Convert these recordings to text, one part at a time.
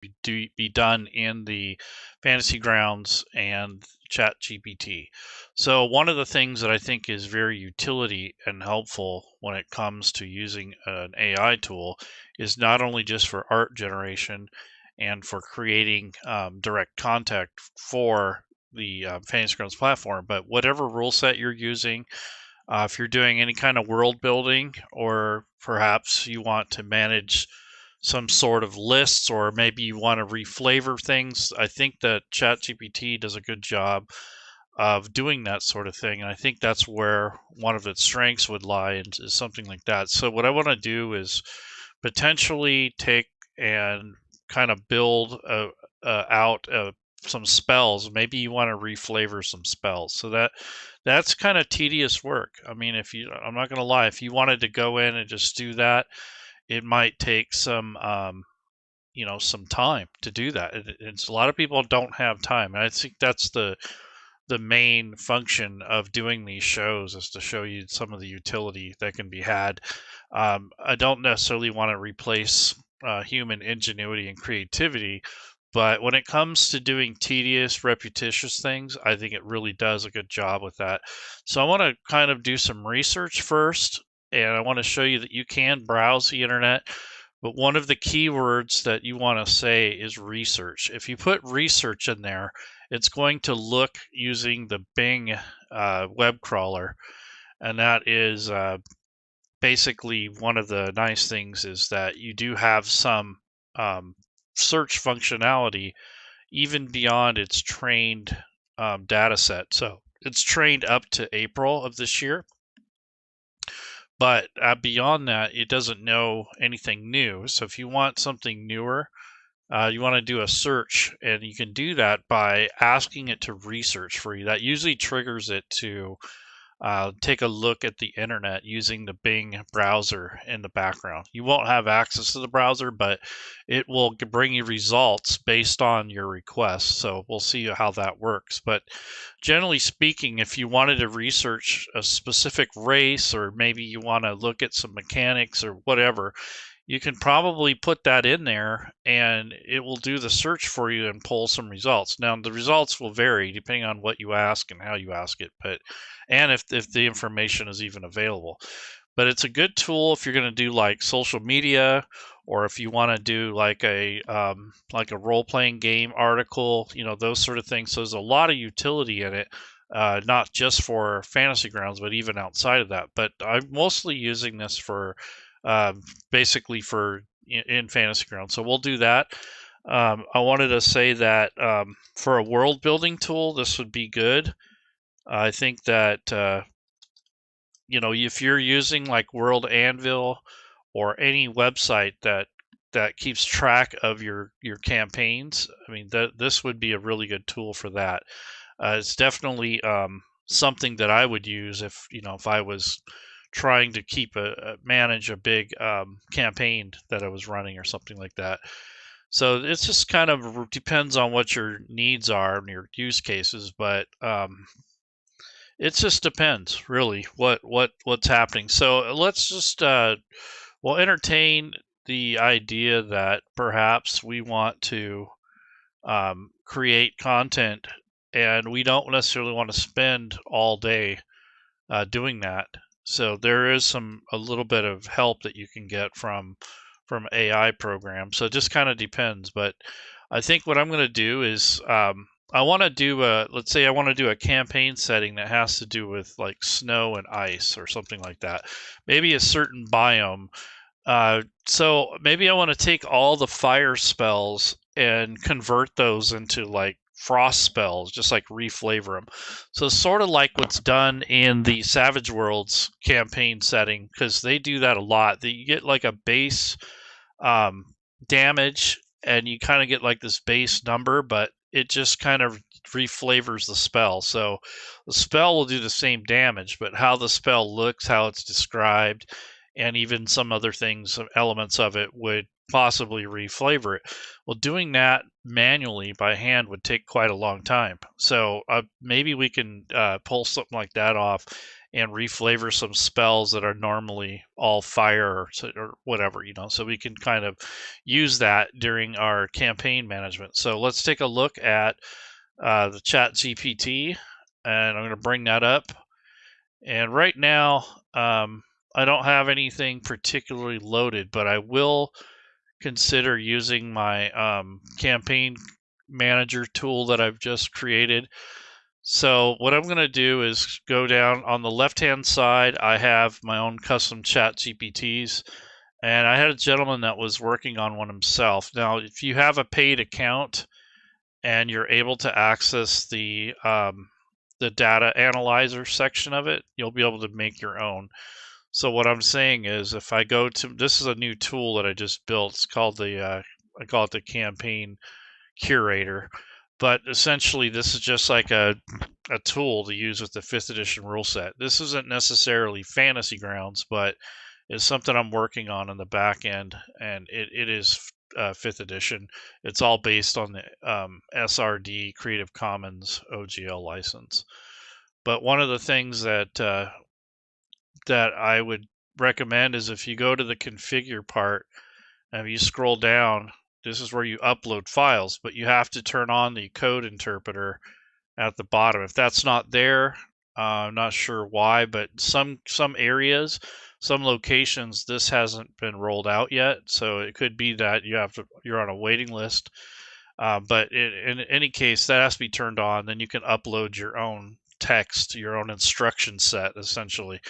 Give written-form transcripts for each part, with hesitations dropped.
be done in the Fantasy Grounds and Chat GPT. So one of the things that I think is very utility and helpful when it comes to using an AI tool is not only just for art generation and for creating direct contact for the Fantasy Grounds platform, but whatever rule set you're using, if you're doing any kind of world building, or perhaps you want to manage some sort of lists, or maybe you want to reflavor things, I think that ChatGPT does a good job of doing that sort of thing. And I think that's where one of its strengths would lie, and is something like that. So what I want to do is potentially take and kind of build out some spells. Maybe you want to reflavor some spells. So that's kind of tedious work. I mean, I'm not going to lie, if you wanted to go in and just do that, it might take some some time to do that. It's a lot of people don't have time, and I think that's the main function of doing these shows, is to show you some of the utility that can be had. I don't necessarily want to replace human ingenuity and creativity, but when it comes to doing tedious, repetitious things, I think it really does a good job with that. So I want to kind of do some research first, and I want to show you that you can browse the internet. But one of the keywords that you want to say is research. If you put research in there, it's going to look using the Bing web crawler. And that is basically one of the nice things, is that you do have some search functionality even beyond its trained data set. So it's trained up to April of this year. But beyond that, it doesn't know anything new. So if you want something newer, you want to do a search, and you can do that by asking it to research for you. That usually triggers it to take a look at the internet using the Bing browser in the background. You won't have access to the browser, but it will bring you results based on your request. So we'll see how that works. But generally speaking, if you wanted to research a specific race, or maybe you want to look at some mechanics or whatever, you can probably put that in there and it will do the search for you and pull some results. Now, the results will vary depending on what you ask and how you ask it, and if the information is even available. But it's a good tool if you're going to do like social media, or if you want to do like a role-playing game article, those sort of things. So there's a lot of utility in it, not just for Fantasy Grounds, but even outside of that. But I'm mostly using this for basically for in Fantasy Grounds. So we'll do that. I wanted to say that for a world building tool, this would be good. I think that if you're using like World Anvil or any website that keeps track of your campaigns, I mean, this would be a really good tool for that. It's definitely something that I would use if I was trying to manage a big campaign that I was running or something like that. So it's just kind of depends on what your needs are and your use cases, but it just depends really what's happening. So let's just we'll entertain the idea that perhaps we want to create content, and we don't necessarily want to spend all day doing that. So there is a little bit of help that you can get from AI programs. So it just kind of depends. But I think what I'm going to do is I want to do let's say I want to do a campaign setting that has to do with like snow and ice or something like that. Maybe a certain biome. So maybe I want to take all the fire spells and convert those into like frost spells, just like reflavor them. So sort of like what's done in the Savage Worlds campaign setting, because they do that a lot. You get like a base damage, and you kind of get like this base number, but it just kind of reflavors the spell. So the spell will do the same damage, but how the spell looks, how it's described, and even some other things, some elements of it would possibly reflavor it. Well, doing that manually by hand would take quite a long time. So maybe we can pull something like that off and reflavor some spells that are normally all fire or whatever, so we can kind of use that during our campaign management. So let's take a look at the Chat GPT, and I'm going to bring that up. And right now, I don't have anything particularly loaded, but I will consider using my campaign manager tool that I've just created. So what I'm going to do is go down on the left-hand side. I have my own custom Chat GPTs, and I had a gentleman that was working on one himself. Now, if you have a paid account and you're able to access the data analyzer section of it, you'll be able to make your own. So what I'm saying is, if I go to, this is a new tool that I just built. It's called the I call it the campaign curator, but essentially this is just like a tool to use with the 5th edition rule set. This isn't necessarily Fantasy Grounds, but it's something I'm working on in the back end, and it is 5th edition. It's all based on the SRD Creative Commons OGL license. But one of the things that that I would recommend is, if you go to the configure part and if you scroll down, this is where you upload files, but you have to turn on the code interpreter at the bottom. If that's not there, I'm not sure why, but some areas, some locations, this hasn't been rolled out yet. So it could be that you're on a waiting list. But in any case, that has to be turned on. Then you can upload your own text, your own instruction set, essentially.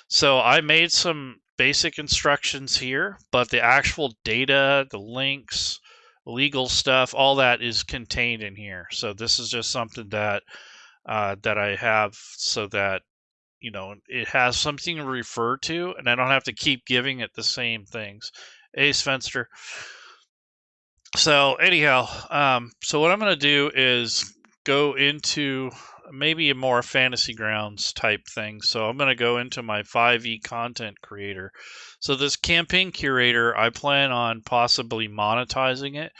So I made some basic instructions here, but the actual data, the links, legal stuff, all that is contained in here. So this is just something that that I have so that it has something to refer to, and I don't have to keep giving it the same things. Hey, Svenster. So anyhow, so what I'm going to do is go into maybe a more Fantasy Grounds type thing. So I'm going to go into my 5e content creator. So this campaign curator, I plan on possibly monetizing it.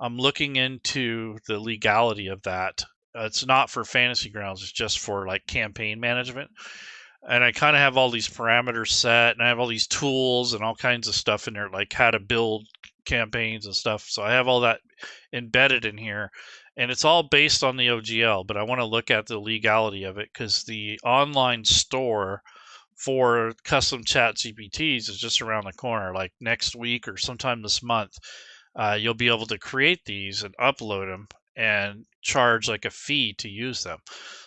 I'm looking into the legality of that. It's not for Fantasy Grounds, it's just for like campaign management. And I kind of have all these parameters set, and I have all these tools and all kinds of stuff in there, like how to build campaigns and stuff. So I have all that embedded in here, and it's all based on the OGL, but I want to look at the legality of it, because the online store for custom Chat GPTs is just around the corner. Like next week or sometime this month, you'll be able to create these and upload them and charge like a fee to use them.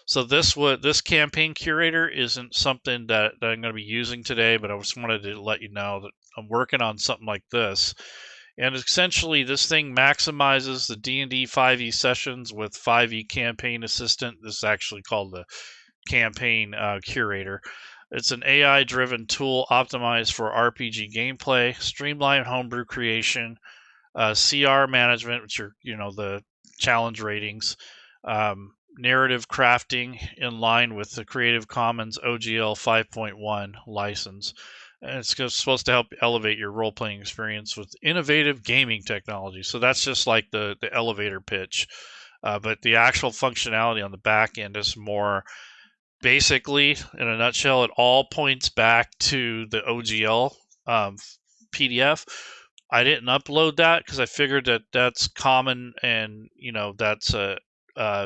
So this campaign curator isn't something that I'm going to be using today, but I just wanted to let you know that I'm working on something like this. And essentially, this thing maximizes the DnD5e sessions with 5e Campaign Assistant. This is actually called the Campaign Curator. It's an AI-driven tool optimized for RPG gameplay, streamlined homebrew creation, CR management, which are the challenge ratings, narrative crafting in line with the Creative Commons OGL 5.1 license. And it's supposed to help elevate your role-playing experience with innovative gaming technology. So that's just like the elevator pitch. But the actual functionality on the back end is more, basically, in a nutshell, it all points back to the OGL PDF. I didn't upload that because I figured that that's common, and that's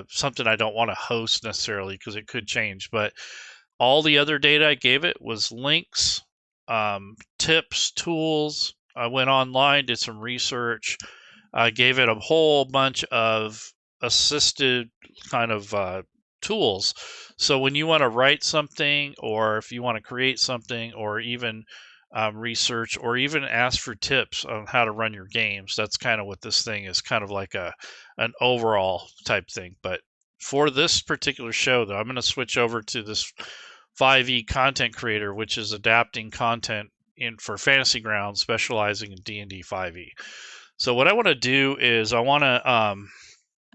something I don't want to host necessarily because it could change. But all the other data I gave it was links, tips, tools. I went online, did some research. I gave it a whole bunch of assisted kind of tools. So when you want to write something, or if you want to create something, or even research, or even ask for tips on how to run your games, that's kind of what this thing is, kind of like an overall type thing. But for this particular show, though, I'm going to switch over to this 5e content creator, which is adapting content for Fantasy Grounds, specializing in DnD5e. So what I want to do is I'm going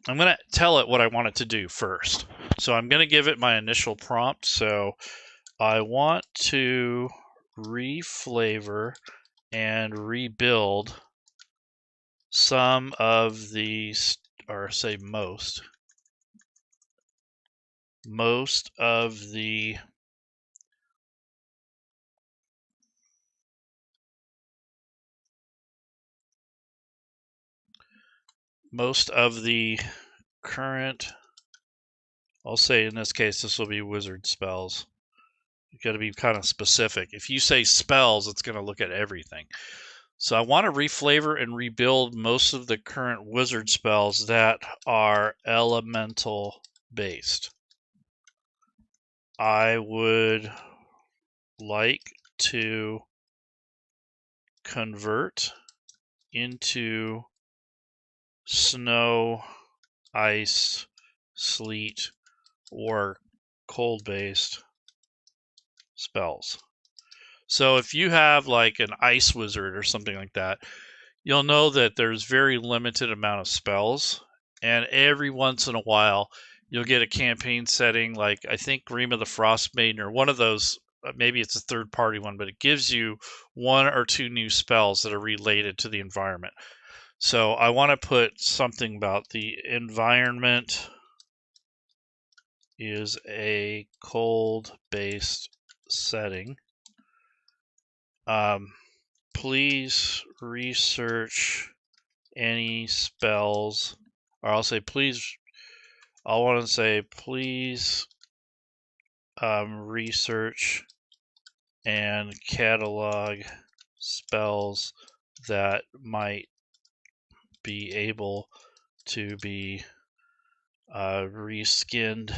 to tell it what I want it to do first. So I'm going to give it my initial prompt. So I want to reflavor and rebuild some of these, or say most of the most of the current, I'll say in this case, this will be wizard spells. You got to be kind of specific. If you say spells, it's going to look at everything. So I want to reflavor and rebuild most of the current wizard spells that are elemental based. I would like to convert into snow, ice, sleet, or cold based spells. So if you have like an ice wizard or something like that, you'll know that there's very limited amount of spells, and every once in a while you'll get a campaign setting like I think Grima the Frost Maiden or one of those, maybe it's a third party one, but it gives you 1 or 2 new spells that are related to the environment. So I want to put something about the environment is a cold based setting. Please research any spells, or I'll say please, I want to say please research and catalog spells that might be able to be reskinned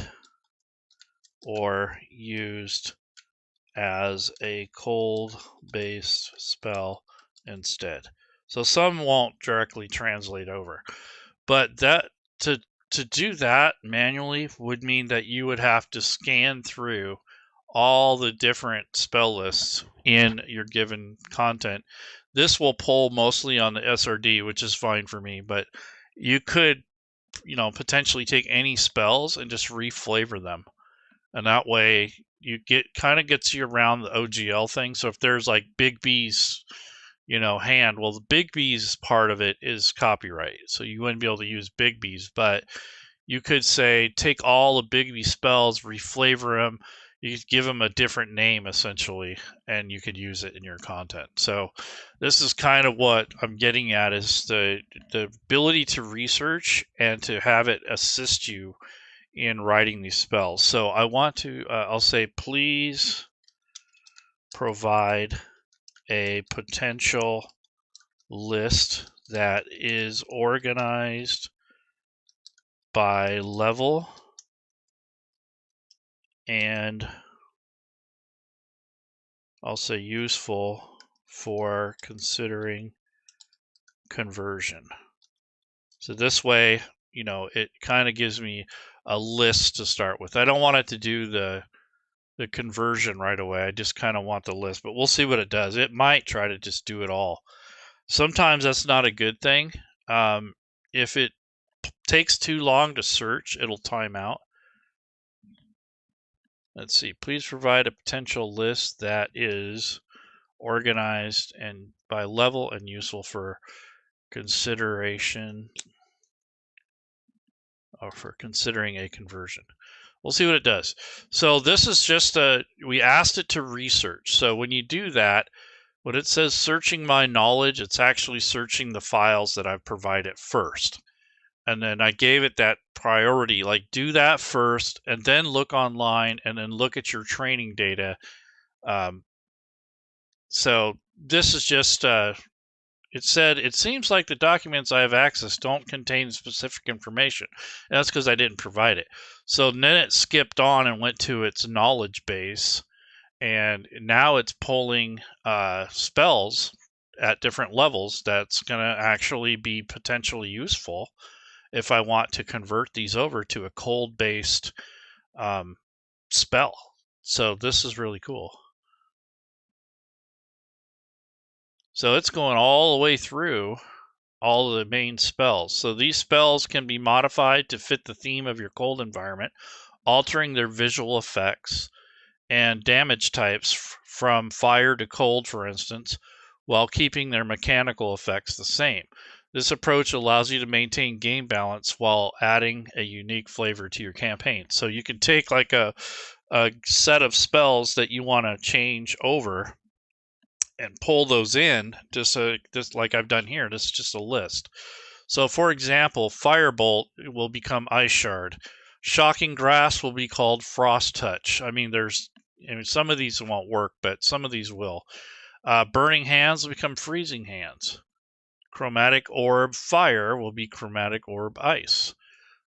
or used as a cold based spell instead. So some won't directly translate over, but that to do that manually would mean that you would have to scan through all the different spell lists in your given content. This will pull mostly on the SRD, which is fine for me, but you could, potentially take any spells and just reflavor them. And that way you gets you around the OGL thing. So if there's like Big B's, hand, well, the Big B's part of it is copyright. So you wouldn't be able to use Big B's, but you could say, take all the Big B spells, reflavor them. You could give them a different name essentially, and you could use it in your content. So this is kind of what I'm getting at, is the ability to research and to have it assist you in writing these spells. So I want to, I'll say, please provide a potential list that is organized by level and I'll say useful for considering conversion. So this way, it kind of gives me a list to start with. I don't want it to do the conversion right away. I just kind of want the list, but we'll see what it does. It might try to just do it all. Sometimes that's not a good thing. If it takes too long to search, it'll time out. Let's see. Please provide a potential list that is organized and by level and useful for consideration or for considering a conversion. We'll see what it does. So this is just we asked it to research. So when you do that, when it says searching my knowledge, it's actually searching the files that I've provided first. And then I gave it that priority, like do that first and then look online and then look at your training data. So this is just, it said, it seems like the documents I have access don't contain specific information. And that's because I didn't provide it. So then it skipped on and went to its knowledge base. And now it's pulling spells at different levels that's going to actually be potentially useful if I want to convert these over to a cold-based spell. So this is really cool. So it's going all the way through all of the main spells. So these spells can be modified to fit the theme of your cold environment, altering their visual effects and damage types from fire to cold, for instance, while keeping their mechanical effects the same. This approach allows you to maintain game balance while adding a unique flavor to your campaign. So you can take like a set of spells that you want to change over and pull those in, just like I've done here. This is just a list. So for example, Firebolt will become Ice Shard. Shocking Grasp will be called Frost Touch. I mean, some of these won't work, but some of these will. Burning Hands will become Freezing Hands. Chromatic Orb Fire will be Chromatic Orb Ice.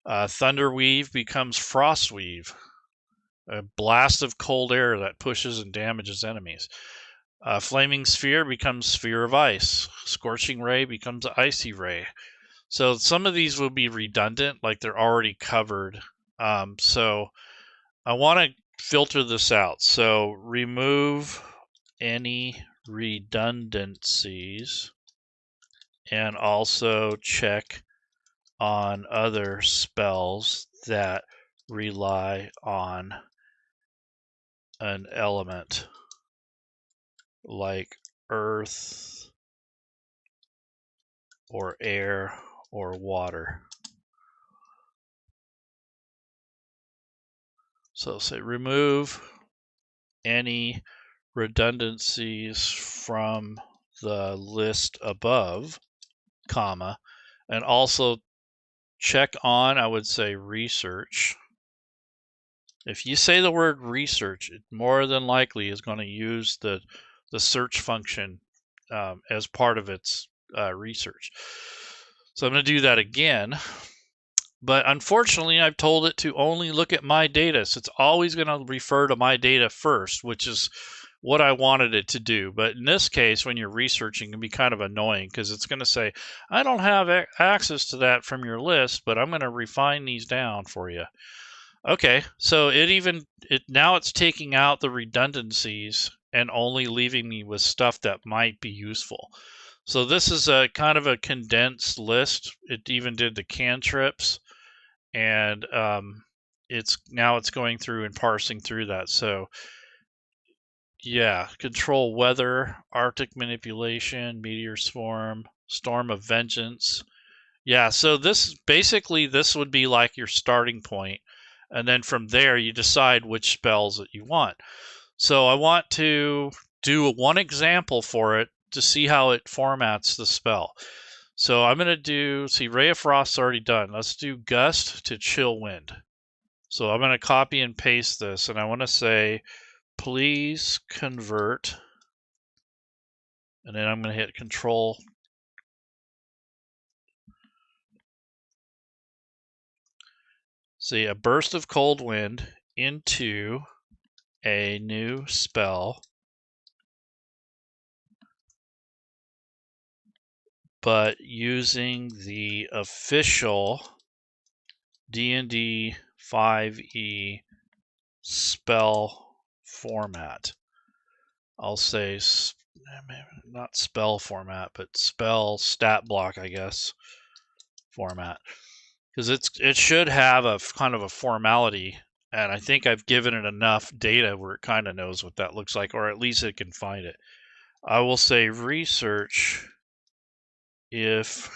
Thunderweave becomes Frostweave. A blast of cold air that pushes and damages enemies. Flaming Sphere becomes Sphere of Ice. Scorching Ray becomes Icy Ray. So some of these will be redundant, like they're already covered. So I want to filter this out. So remove any redundancies and also check on other spells that rely on an element like earth or air or water. So say remove any redundancies from the list above, comma, and also check on, I would say, research. If you say the word research, it more than likely is going to use the search function as part of its research. So I'm going to do that again. But unfortunately, I've told it to only look at my data. So it's always going to refer to my data first, which is what I wanted it to do. But in this case, when you're researching, it can be kind of annoying because it's going to say, I don't have access to that from your list, but I'm going to refine these down for you. Okay, so now it's taking out the redundancies and only leaving me with stuff that might be useful. So this is a kind of a condensed list. It even did the cantrips, and it's going through and parsing through that. So yeah, control weather, Arctic manipulation, meteor swarm, storm of vengeance. Yeah, so this would be like your starting point, and then from there you decide which spells that you want. So I want to do one example for it to see how it formats the spell. So I'm going to see, Ray of Frost's already done. Let's do Gust to Chill Wind. So I'm going to copy and paste this, and I want to say, please convert, and then I'm going to hit Control. See, a burst of cold wind into a new spell, but using the official DnD5e spell format. I'll say not spell format, but spell stat block, I guess, format, because it should have a kind of a formality, and I think I've given it enough data where it kind of knows what that looks like, or at least it can find it. I will say research if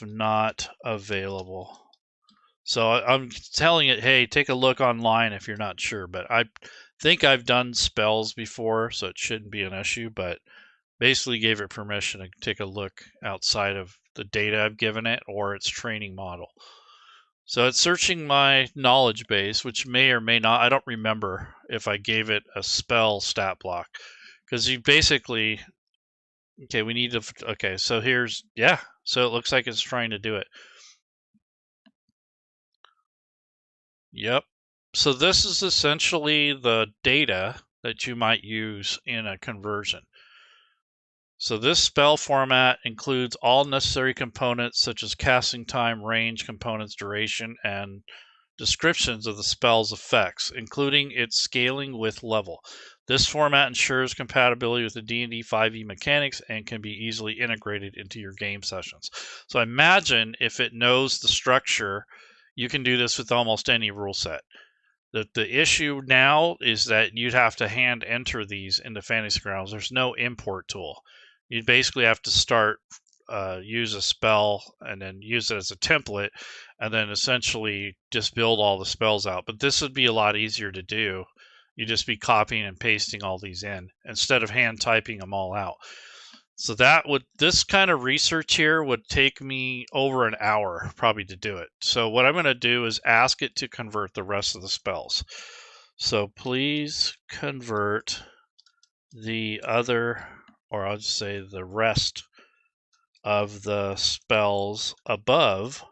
not available. So I'm telling it, hey, take a look online if you're not sure. But I think I've done spells before, so it shouldn't be an issue. But basically gave it permission to take a look outside of the data I've given it or its training model. So it's searching my knowledge base, which may or may not, I don't remember if I gave it a spell stat block. Because you basically, okay, we need to, okay, so here's, yeah, so it looks like it's trying to do it. Yep. So this is essentially the data that you might use in a conversion. So this spell format includes all necessary components such as casting time, range, components, duration, and descriptions of the spell's effects, including its scaling with level. This format ensures compatibility with the DnD5e mechanics and can be easily integrated into your game sessions. So I imagine if it knows the structure, you can do this with almost any rule set. The issue now is that you'd have to hand enter these into Fantasy Grounds. There's no import tool. You'd basically have to start, use a spell and then use it as a template, and then essentially just build all the spells out. But this would be a lot easier to do. You'd just be copying and pasting all these in instead of hand typing them all out. So this kind of research here would take me over an hour probably to do it. So what I'm going to do is ask it to convert the rest of the spells. So please convert the other, or I'll just say the rest of the spells above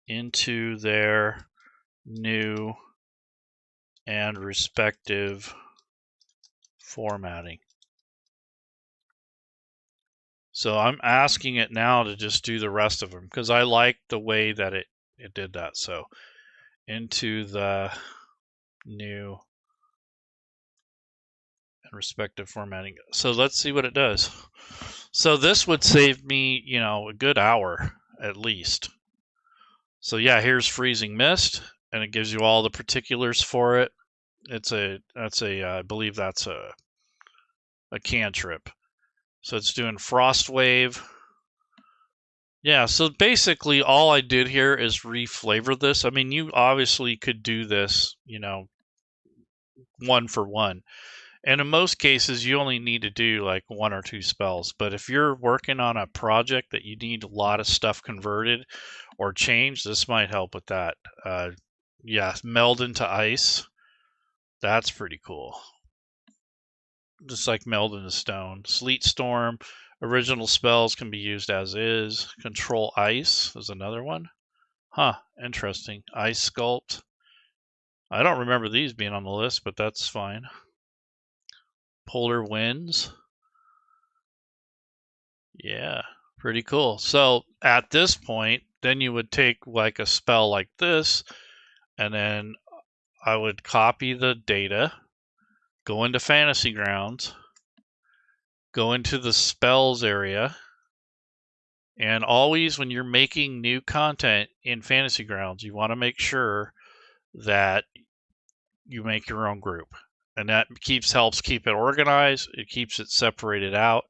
into their new and respective formatting. So I'm asking it now to just do the rest of them because I like the way that it did that. So into the new and respective formatting. So let's see what it does. So this would save me, a good hour at least. So yeah, here's freezing mist, and it gives you all the particulars for it. I believe that's a cantrip. So it's doing frost wave. Yeah, so basically all I did here is reflavor this. I mean, you obviously could do this, one for one. And in most cases, you only need to do like 1 or 2 spells. But if you're working on a project that you need a lot of stuff converted or changed, this might help with that. Yeah, meld into ice. That's pretty cool. Just like meld into stone. Sleet storm. Original spells can be used as is. Control ice is another one. Huh, interesting. Ice sculpt. I don't remember these being on the list, but that's fine. Polar winds. Yeah, pretty cool. So at this point, then you would take like a spell like this, and then I would copy the data, go into Fantasy Grounds, go into the spells area, and always when you're making new content in Fantasy Grounds, you want to make sure that you make your own group. And that helps keep it organized, it keeps it separated out.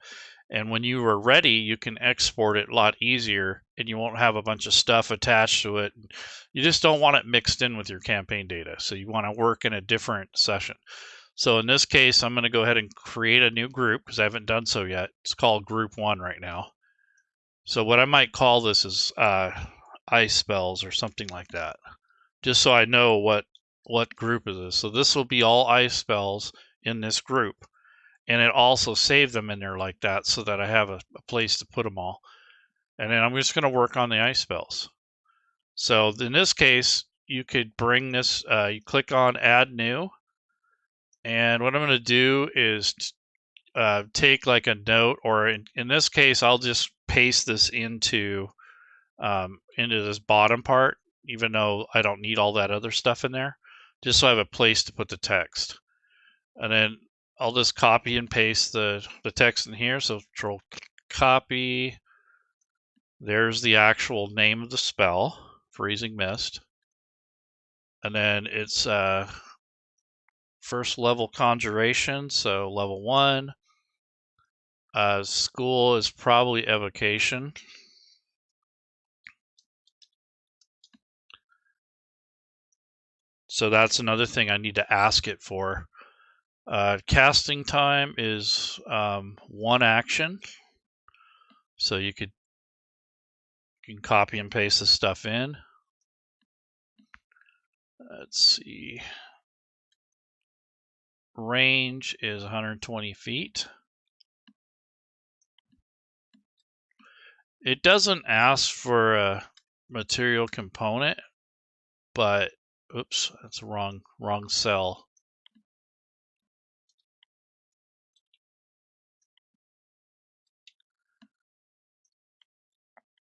And when you are ready, you can export it a lot easier and you won't have a bunch of stuff attached to it. You just don't want it mixed in with your campaign data. So you want to work in a different session. So in this case, I'm going to go ahead and create a new group because I haven't done so yet. It's called Group 1 right now. So what I might call this is ice spells or something like that, just so I know what group is this. So this will be all ice spells in this group. And it also saved them in there like that so that I have a place to put them all. And then I'm just going to work on the ice spells. So in this case, you could bring this, you click on add new. And what I'm going to do is take like a note, or in this case, I'll just paste this into this bottom part, even though I don't need all that other stuff in there, just so I have a place to put the text. And then I'll just copy and paste the text in here. So control copy. There's the actual name of the spell, Freezing Mist. And then it's first level conjuration, so level 1. School is probably evocation. So that's another thing I need to ask it for. Casting time is 1 action. So you can copy and paste this stuff in. Let's see. Range is 120 feet. It doesn't ask for a material component, but oops, that's a wrong cell.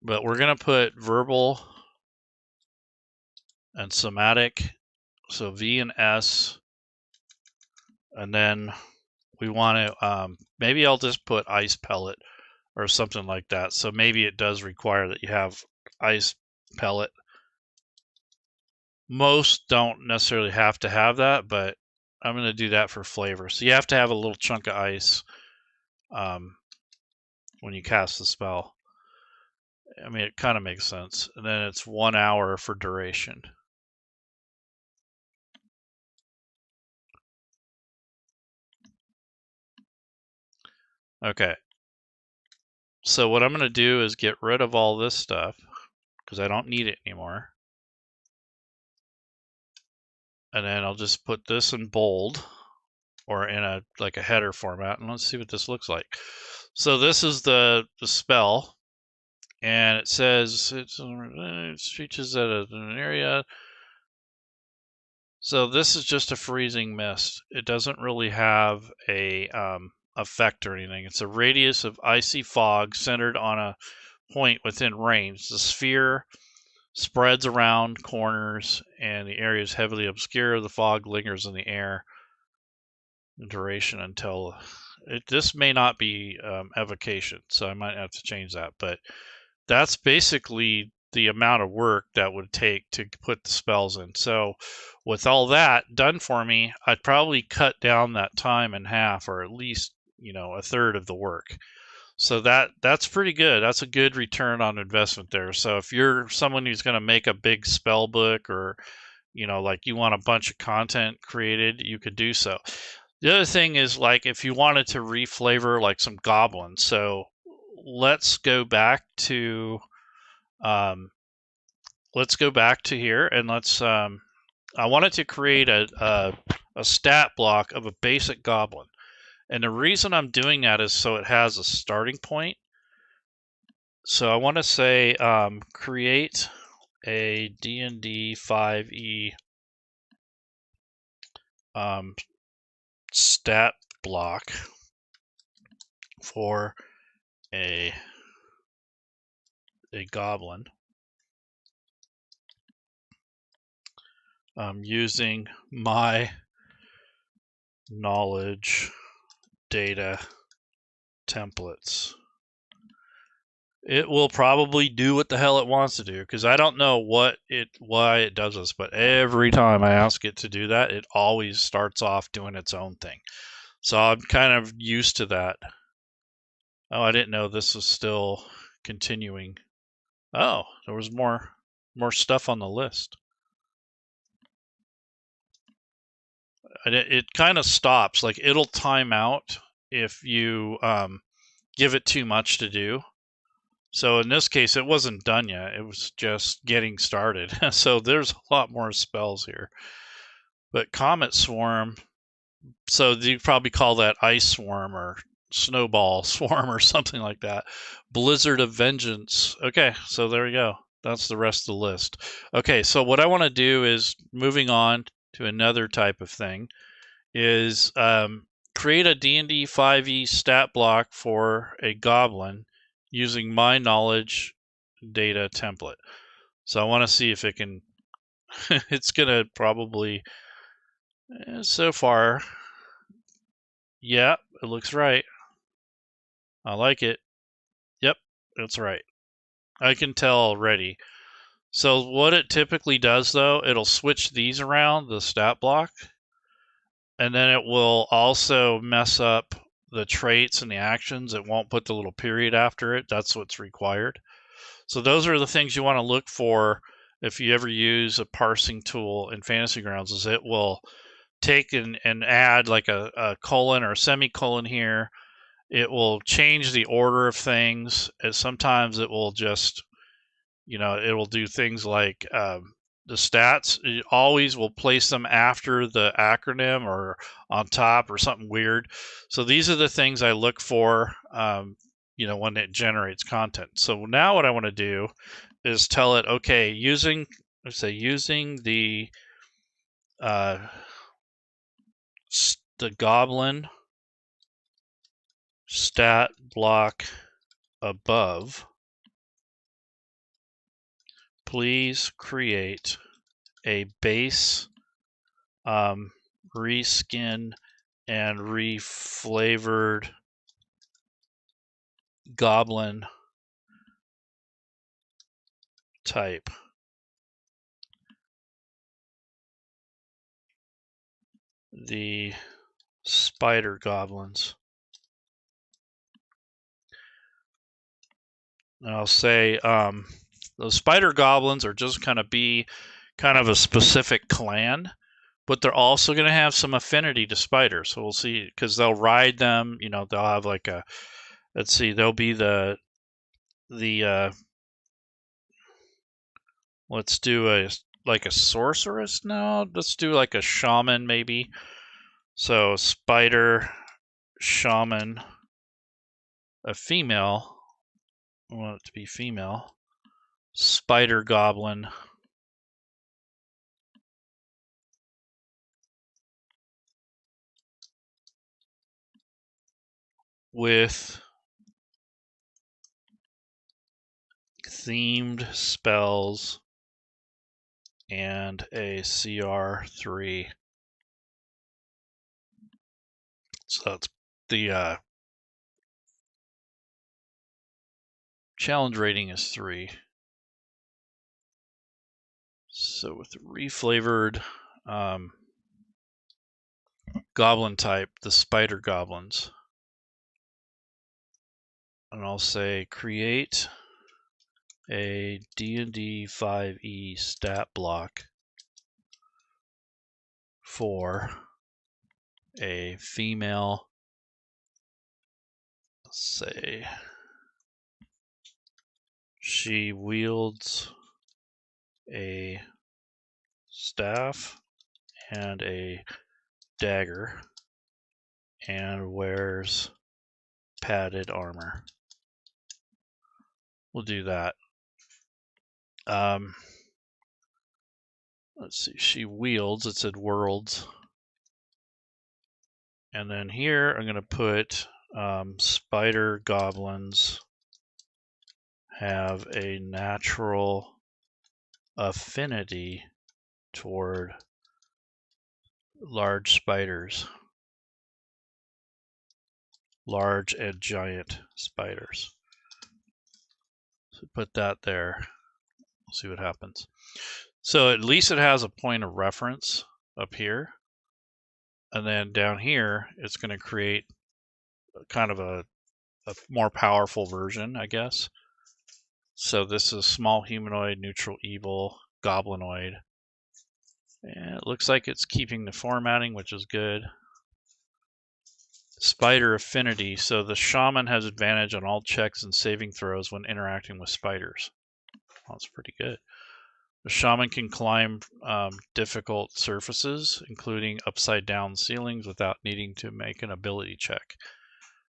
But we're going to put verbal and somatic, so V and S, and then we want to, maybe I'll just put ice pellet or something like that. So maybe it does require that you have ice pellet. Most don't necessarily have to have that, but I'm going to do that for flavor. So you have to have a little chunk of ice when you cast the spell. I mean, it kind of makes sense. And then it's 1 hour for duration. Okay. So what I'm going to do is get rid of all this stuff because I don't need it anymore. And then I'll just put this in bold or in a like a header format, and let's see what this looks like. So this is the spell, and it says it reaches at an area. So this is just a freezing mist. It doesn't really have a effect or anything. It's a radius of icy fog centered on a point within range. The sphere spreads around corners, and the area is heavily obscure. The fog lingers in the air. Duration until this may not be evocation, so I might have to change that. But that's basically the amount of work that would take to put the spells in. So with all that done for me, I'd probably cut down that time in half, or at least a third of the work. So that's pretty good. That's a good return on investment there. So if you're someone who's going to make a big spell book, or like you want a bunch of content created, you could do so. The other thing is, like, if you wanted to reflavor like some goblins. So let's go back to here, and let's I wanted to create a stat block of a basic goblin. And the reason I'm doing that is so it has a starting point. So I want to say create a DnD5e stat block for a goblin using my knowledge data templates. It will probably do what the hell it wants to do, because I don't know why it does this, but every time I ask it to do that, it always starts off doing its own thing. So I'm kind of used to that. Oh, I didn't know this was still continuing. Oh, there was more stuff on the list. And it kind of stops. Like, it'll time out if you give it too much to do. So in this case, it wasn't done yet. It was just getting started. So there's a lot more spells here. But Comet Swarm, so you probably call that Ice Swarm or Snowball Swarm or something like that. Blizzard of Vengeance. Okay, so there we go. That's the rest of the list. Okay, so what I want to do is, moving on to another type of thing, is create a DnD5e stat block for a goblin using my knowledge data template. So I want to see if it can, it's going to probably, so far, yeah, it looks right. I like it. Yep, that's right. I can tell already. So what it typically does, though, it'll switch these around, the stat block, and then it will also mess up the traits and the actions. It won't put the little period after it. That's what's required. So those are the things you want to look for if you ever use a parsing tool in Fantasy Grounds, is it will take and add like a colon or a semicolon here. It will change the order of things. And sometimes it will just, it will do things like the stats. It always will place them after the acronym or on top or something weird. So these are the things I look for, when it generates content. So now what I want to do is tell it, okay, using the goblin stat block above, please create a base reskin and reflavored goblin type. The spider goblins. And I'll say those spider goblins are just going to be kind of a specific clan. but they're also going to have some affinity to spiders. So we'll see, because they'll ride them. You know, they'll have like a, let's see, they'll be the let's do a like a sorceress. No, let's do like a shaman maybe. So spider, shaman, a female. I want it to be female. Spider goblin. With themed spells and a CR3. So that's the challenge rating is 3. So with the reflavored goblin type, the spider goblins, and I'll say create a DnD5e stat block for a female, let's say she wields a staff and a dagger and wears padded armor. We'll do that. Let's see, she wields, it said worlds. And then here I'm going to put spider goblins have a natural affinity toward large spiders, large and giant spiders. So put that there. We'll see what happens. So at least it has a point of reference up here. And then down here, it's going to create kind of a more powerful version, I guess. So this is small humanoid, neutral evil, goblinoid. And it looks like it's keeping the formatting, which is good. Spider affinity. So the shaman has advantage on all checks and saving throws when interacting with spiders. Well, that's pretty good. The shaman can climb difficult surfaces, including upside down ceilings, without needing to make an ability check.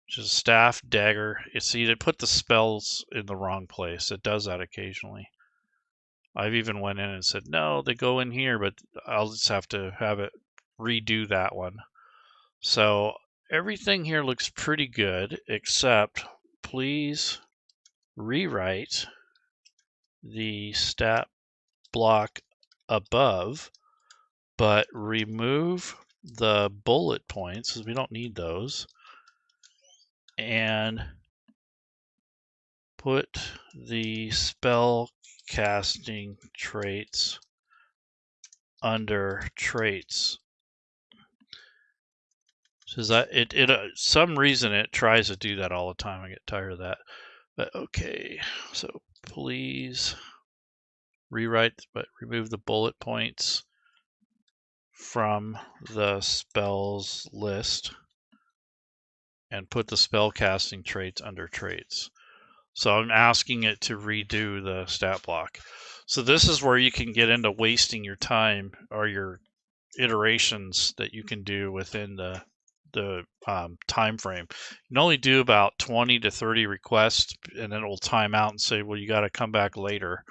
Which is staff, dagger. See, they put the spells in the wrong place. It does that occasionally. I've even went in and said, no, they go in here, but I'll just have to have it redo that one. So everything here looks pretty good, except please rewrite the stat block above, but remove the bullet points, because we don't need those, and put the spell casting traits under traits. Because some reason it tries to do that all the time. I get tired of that. But okay, so please rewrite, but remove the bullet points from the spells list and put the spell casting traits under traits. So I'm asking it to redo the stat block. So this is where you can get into wasting your time or your iterations that you can do within the time frame. You can only do about 20 to 30 requests, and then it will time out and say, well, you got to come back later.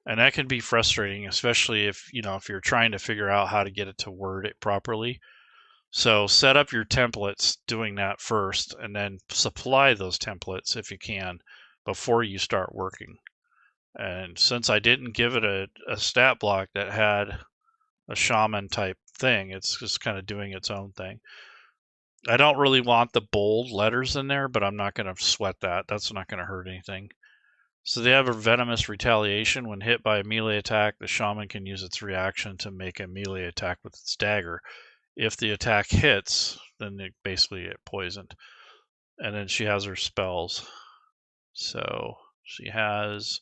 And that can be frustrating, especially if you're trying to figure out how to get it to word it properly. So set up your templates doing that first, and then supply those templates if you can before you start working. And since I didn't give it a stat block that had a shaman type thing, it's just kind of doing its own thing. I don't really want the bold letters in there, but I'm not going to sweat that. That's not going to hurt anything. So they have a venomous retaliation. When hit by a melee attack, the shaman can use its reaction to make a melee attack with its dagger. If the attack hits, then it basically get poisoned. And then she has her spells. So she has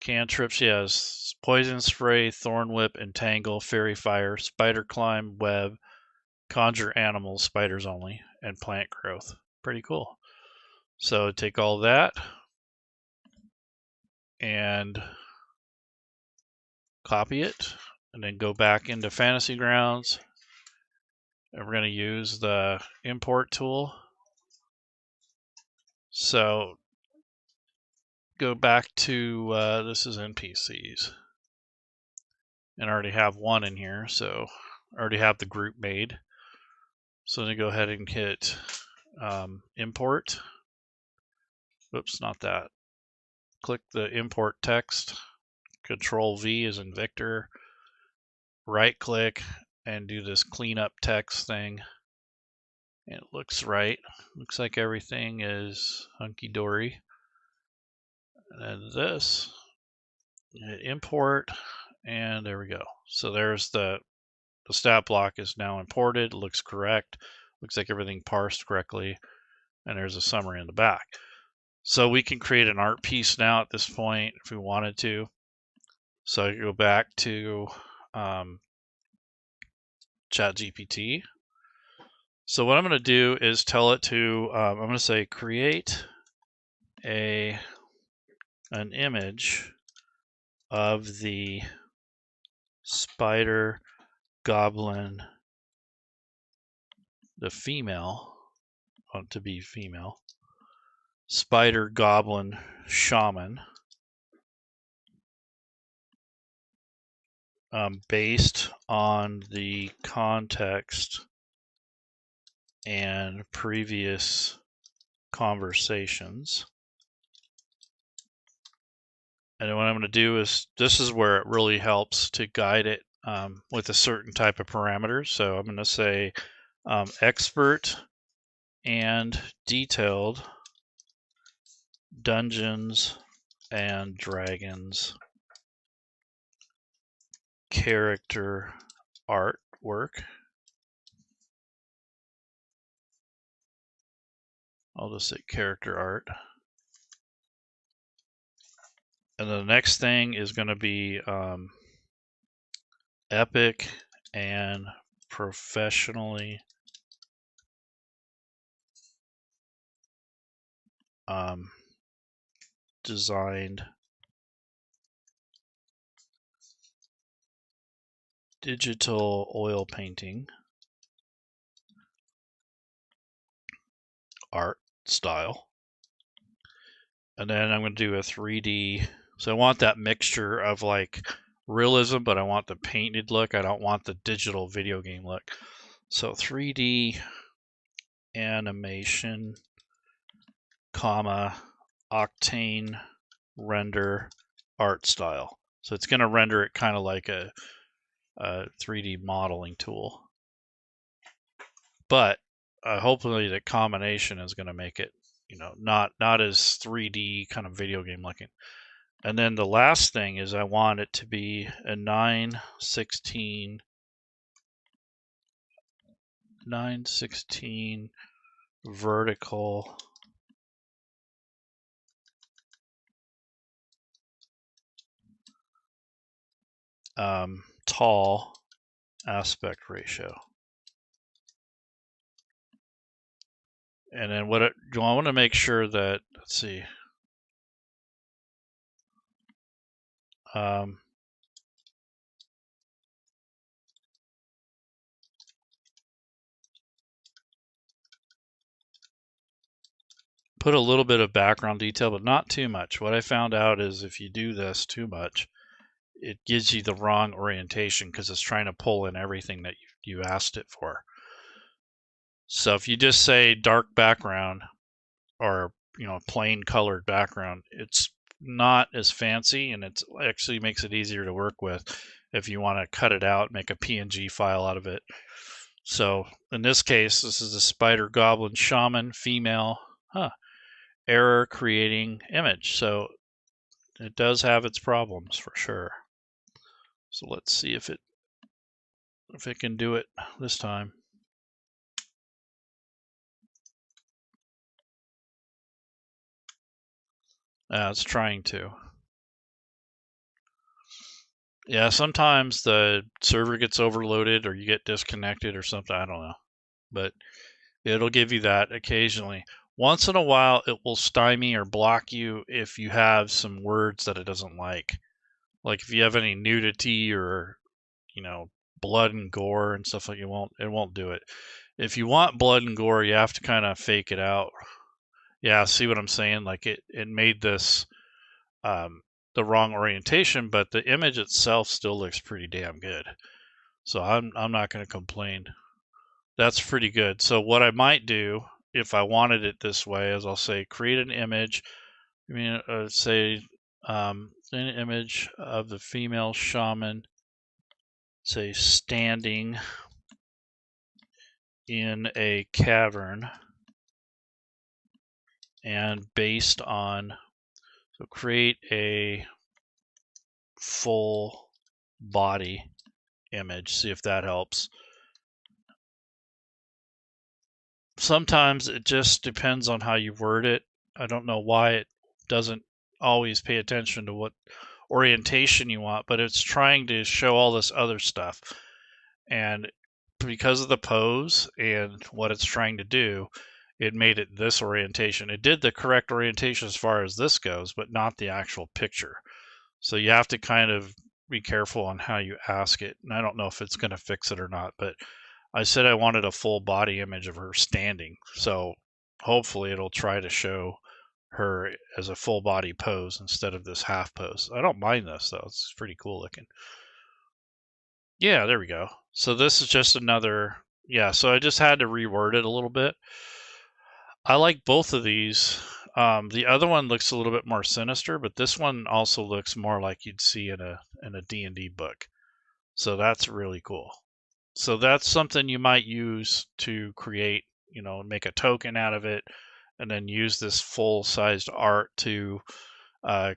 Cantrips, yes. Poison spray, thorn whip, entangle, fairy fire, spider climb, web, conjure animals, spiders only, and plant growth. Pretty cool. So take all that and copy it, and then go back into Fantasy Grounds, and we're going to use the import tool. So go back to, this is NPCs, and I already have one in here, so I already have the group made. So I'm going to go ahead and hit import. Oops, not that. Click the import text, Control V as in Victor, right click, and do this cleanup text thing. It looks right. Looks like everything is hunky-dory. And this, import, and there we go. So there's the stat block is now imported. It looks correct. Looks like everything parsed correctly. And there's a summary in the back. So we can create an art piece now at this point if we wanted to. So I go back to Chat GPT. So what I'm going to do is tell it to, I'm going to say create an image of the spider goblin, the female, to be female, spider goblin shaman, based on the context and previous conversations. And then what I'm going to do is, this is where it really helps to guide it with a certain type of parameters. So I'm going to say expert and detailed Dungeons and Dragons character artwork. I'll just say character art. And the next thing is going to be epic and professionally designed digital oil painting art style. And then I'm going to do a 3D. So I want that mixture of like realism, but I want the painted look. I don't want the digital video game look. So 3D animation, comma, octane render art style. So it's going to render it kind of like a 3D modeling tool. But hopefully the combination is going to make it, not as 3D kind of video game looking. And then the last thing is I want it to be a 9/16 vertical tall aspect ratio. And then I want to make sure that, let's see, put a little bit of background detail, but not too much. What I found out is if you do this too much, it gives you the wrong orientation because it's trying to pull in everything that you asked it for. So if you just say dark background or plain colored background, it's not as fancy, and it actually makes it easier to work with if you want to cut it out, make a PNG file out of it. So in this case, this is a spider goblin shaman female. Error creating image. So it does have its problems for sure. So let's see if it can do it this time. It's trying to. Yeah, sometimes the server gets overloaded or you get disconnected or something. I don't know. But it'll give you that occasionally. Once in a while, it will stymie or block you if you have some words that it doesn't like. Like if you have any nudity or, you know, blood and gore and stuff like it won't do it. If you want blood and gore, you have to kind of fake it out. Yeah, see what I'm saying? Like it made this um, the wrong orientation, but the image itself still looks pretty damn good. So I'm not going to complain. That's pretty good. So what I might do if I wanted it this way is I'll say create an image. I mean, say an image of the female shaman, say standing in a cavern, and based on, so create a full body image, see if that helps. Sometimes it just depends on how you word it. I don't know why it doesn't always pay attention to what orientation you want, but it's trying to show all this other stuff. And because of the pose and what it's trying to do, it made it this orientation. It did the correct orientation as far as this goes, but not the actual picture. So you have to kind of be careful on how you ask it. And I don't know if it's going to fix it or not, but I said I wanted a full body image of her standing. So hopefully it'll try to show her as a full body pose instead of this half pose. I don't mind this though. It's pretty cool looking. Yeah, there we go. So this is just another, yeah, so I just had to reword it a little bit. I like both of these. The other one looks a little bit more sinister, but this one also looks more like you'd see in a D&D book. So that's really cool. So that's something you might use to create, you know, make a token out of it, and then use this full-sized art to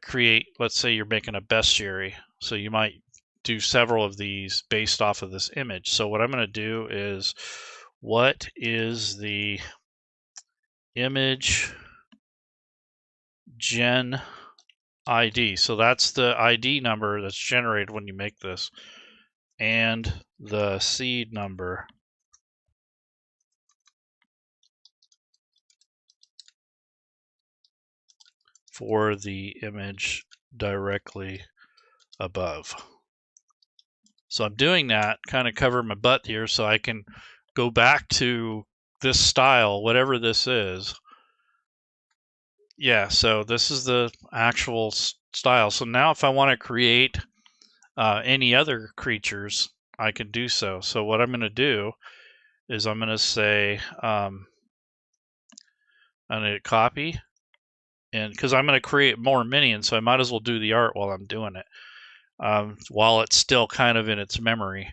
create, let's say you're making a bestiary. So you might do several of these based off of this image. So what I'm going to do is, what is the image gen ID? So that's the ID number that's generated when you make this, and the seed number for the image directly above. So I'm doing that, kind of cover my butt here so I can go back to this style, whatever this is. Yeah, so this is the actual style. So now if I want to create any other creatures, I can do so. So what I'm going to do is I'm going to say, I'm going to copy, and because I'm going to create more minions, so I might as well do the art while I'm doing it, while it's still kind of in its memory.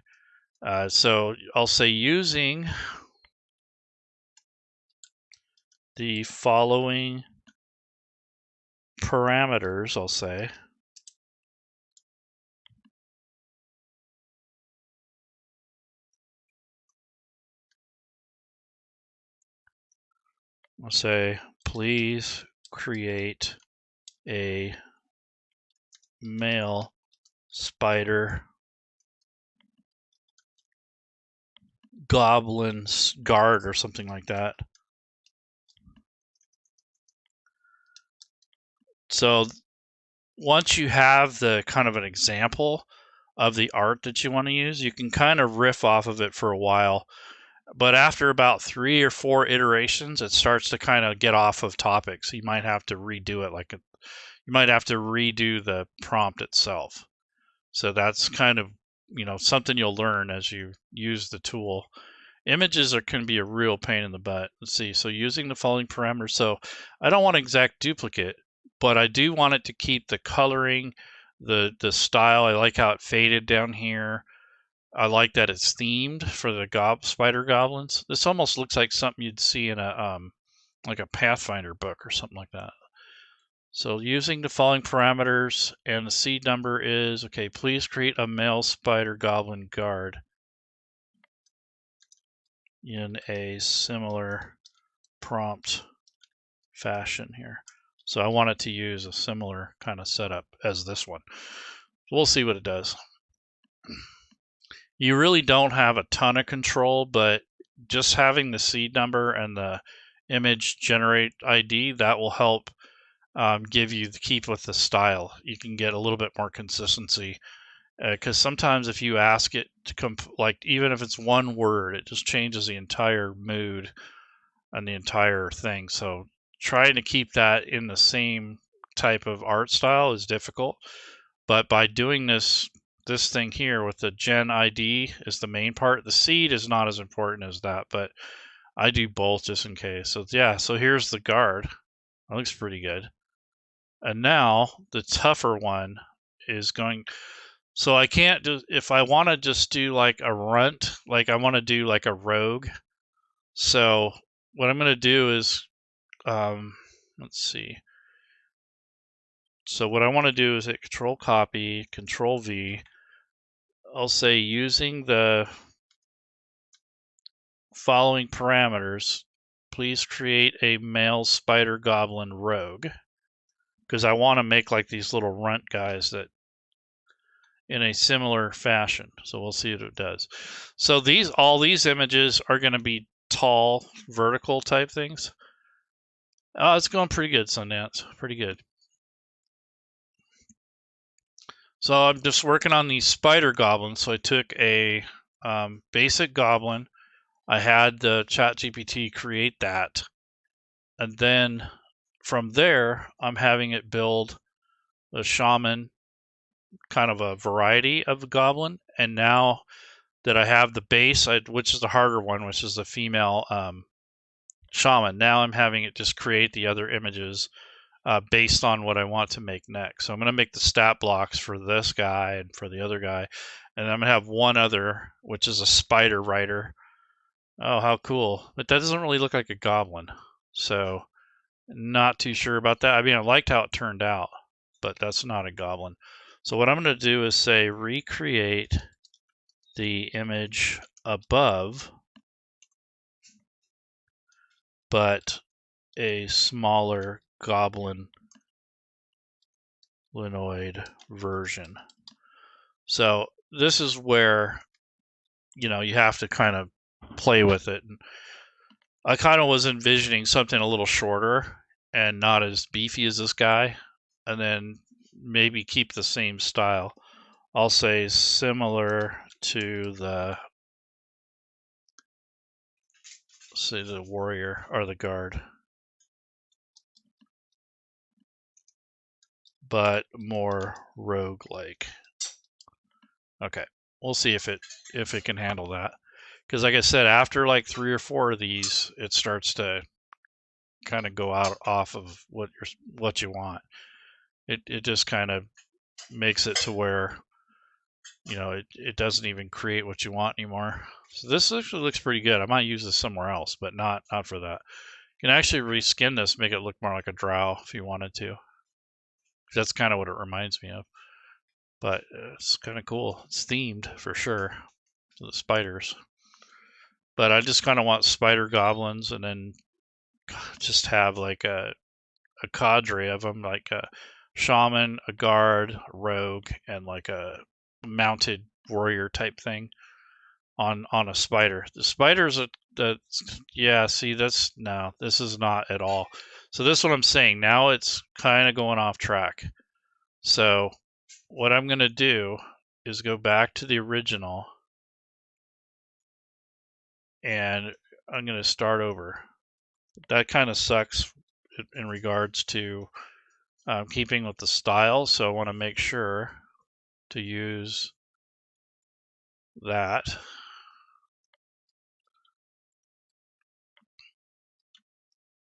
So I'll say using the following parameters, I'll say. I'll say, please create a male spider goblin's guard or something like that. So once you have the kind of an example of the art that you want to use, you can kind of riff off of it for a while. But after about 3 or 4 iterations, it starts to kind of get off of topic. So you might have to redo it, like you might have to redo the prompt itself. So that's kind of, you know, something you'll learn as you use the tool. Images can be a real pain in the butt. Let's see. So using the following parameters. So I don't want an exact duplicate, but I do want it to keep the coloring, the style. I like how it faded down here. I like that it's themed for the spider goblins. This almost looks like something you'd see in a like a Pathfinder book or something like that. So using the following parameters, and the seed number is, okay, please create a male spider goblin guard in a similar prompt fashion here. So I want it to use a similar kind of setup as this one. So we'll see what it does. You really don't have a ton of control, but just having the seed number and the image generate ID, that will help give you keep with the style. You can get a little bit more consistency, because sometimes if you ask it to like, even if it's one word, it just changes the entire mood and the entire thing. So trying to keep that in the same type of art style is difficult, but by doing this thing here with the gen ID is the main part. The seed is not as important as that, but I do both just in case. So yeah, so here's the guard. That looks pretty good. And now the tougher one is going. So I can't do, if I want to just do like a runt, like I want to do like a rogue. So what I'm going to do is, let's see. So what I want to do is hit Control Copy, Control V. I'll say using the following parameters, please create a male spider goblin rogue, because I want to make like these little runt guys that in a similar fashion. So we'll see what it does. So all these images are going to be tall, vertical type things. Oh, it's going pretty good, Sundance. Pretty good. So I'm just working on these spider goblins. So I took a basic goblin. I had the Chat GPT create that. And then from there, I'm having it build the shaman, kind of a variety of the goblin. And now that I have the base, which is the harder one, which is the female shaman, now I'm having it just create the other images based on what I want to make next. So I'm going to make the stat blocks for this guy and for the other guy. And I'm going to have one other, which is a spider rider. Oh, how cool. But that doesn't really look like a goblin. So not too sure about that. I mean, I liked how it turned out, but that's not a goblin. So what I'm going to do is say recreate the image above, but a smaller goblinoid version. So this is where, you have to kind of play with it. And I kind of was envisioning something a little shorter and not as beefy as this guy, and then maybe keep the same style. I'll say similar to the warrior or the guard, but more rogue-like. Okay, we'll see if it can handle that. Because like I said, after like 3 or 4 of these, it starts to kind of go off of what you want. It just kind of makes it to where it doesn't even create what you want anymore. So this actually looks pretty good. I might use this somewhere else, but not for that. You can actually reskin this, make it look more like a drow if you wanted to. That's kind of what it reminds me of. But it's kind of cool. It's themed for sure. So the spiders. But I just kind of want spider goblins, and then just have like a cadre of them, like a shaman, a guard, a rogue, and like a mounted warrior type thing on a spider. The spider's yeah, see, this is not at all. So this is what I'm saying. Now it's kind of going off track. So what I'm going to do is go back to the original, and I'm going to start over. That kind of sucks in regards to keeping with the style, so I want to make sure to use that.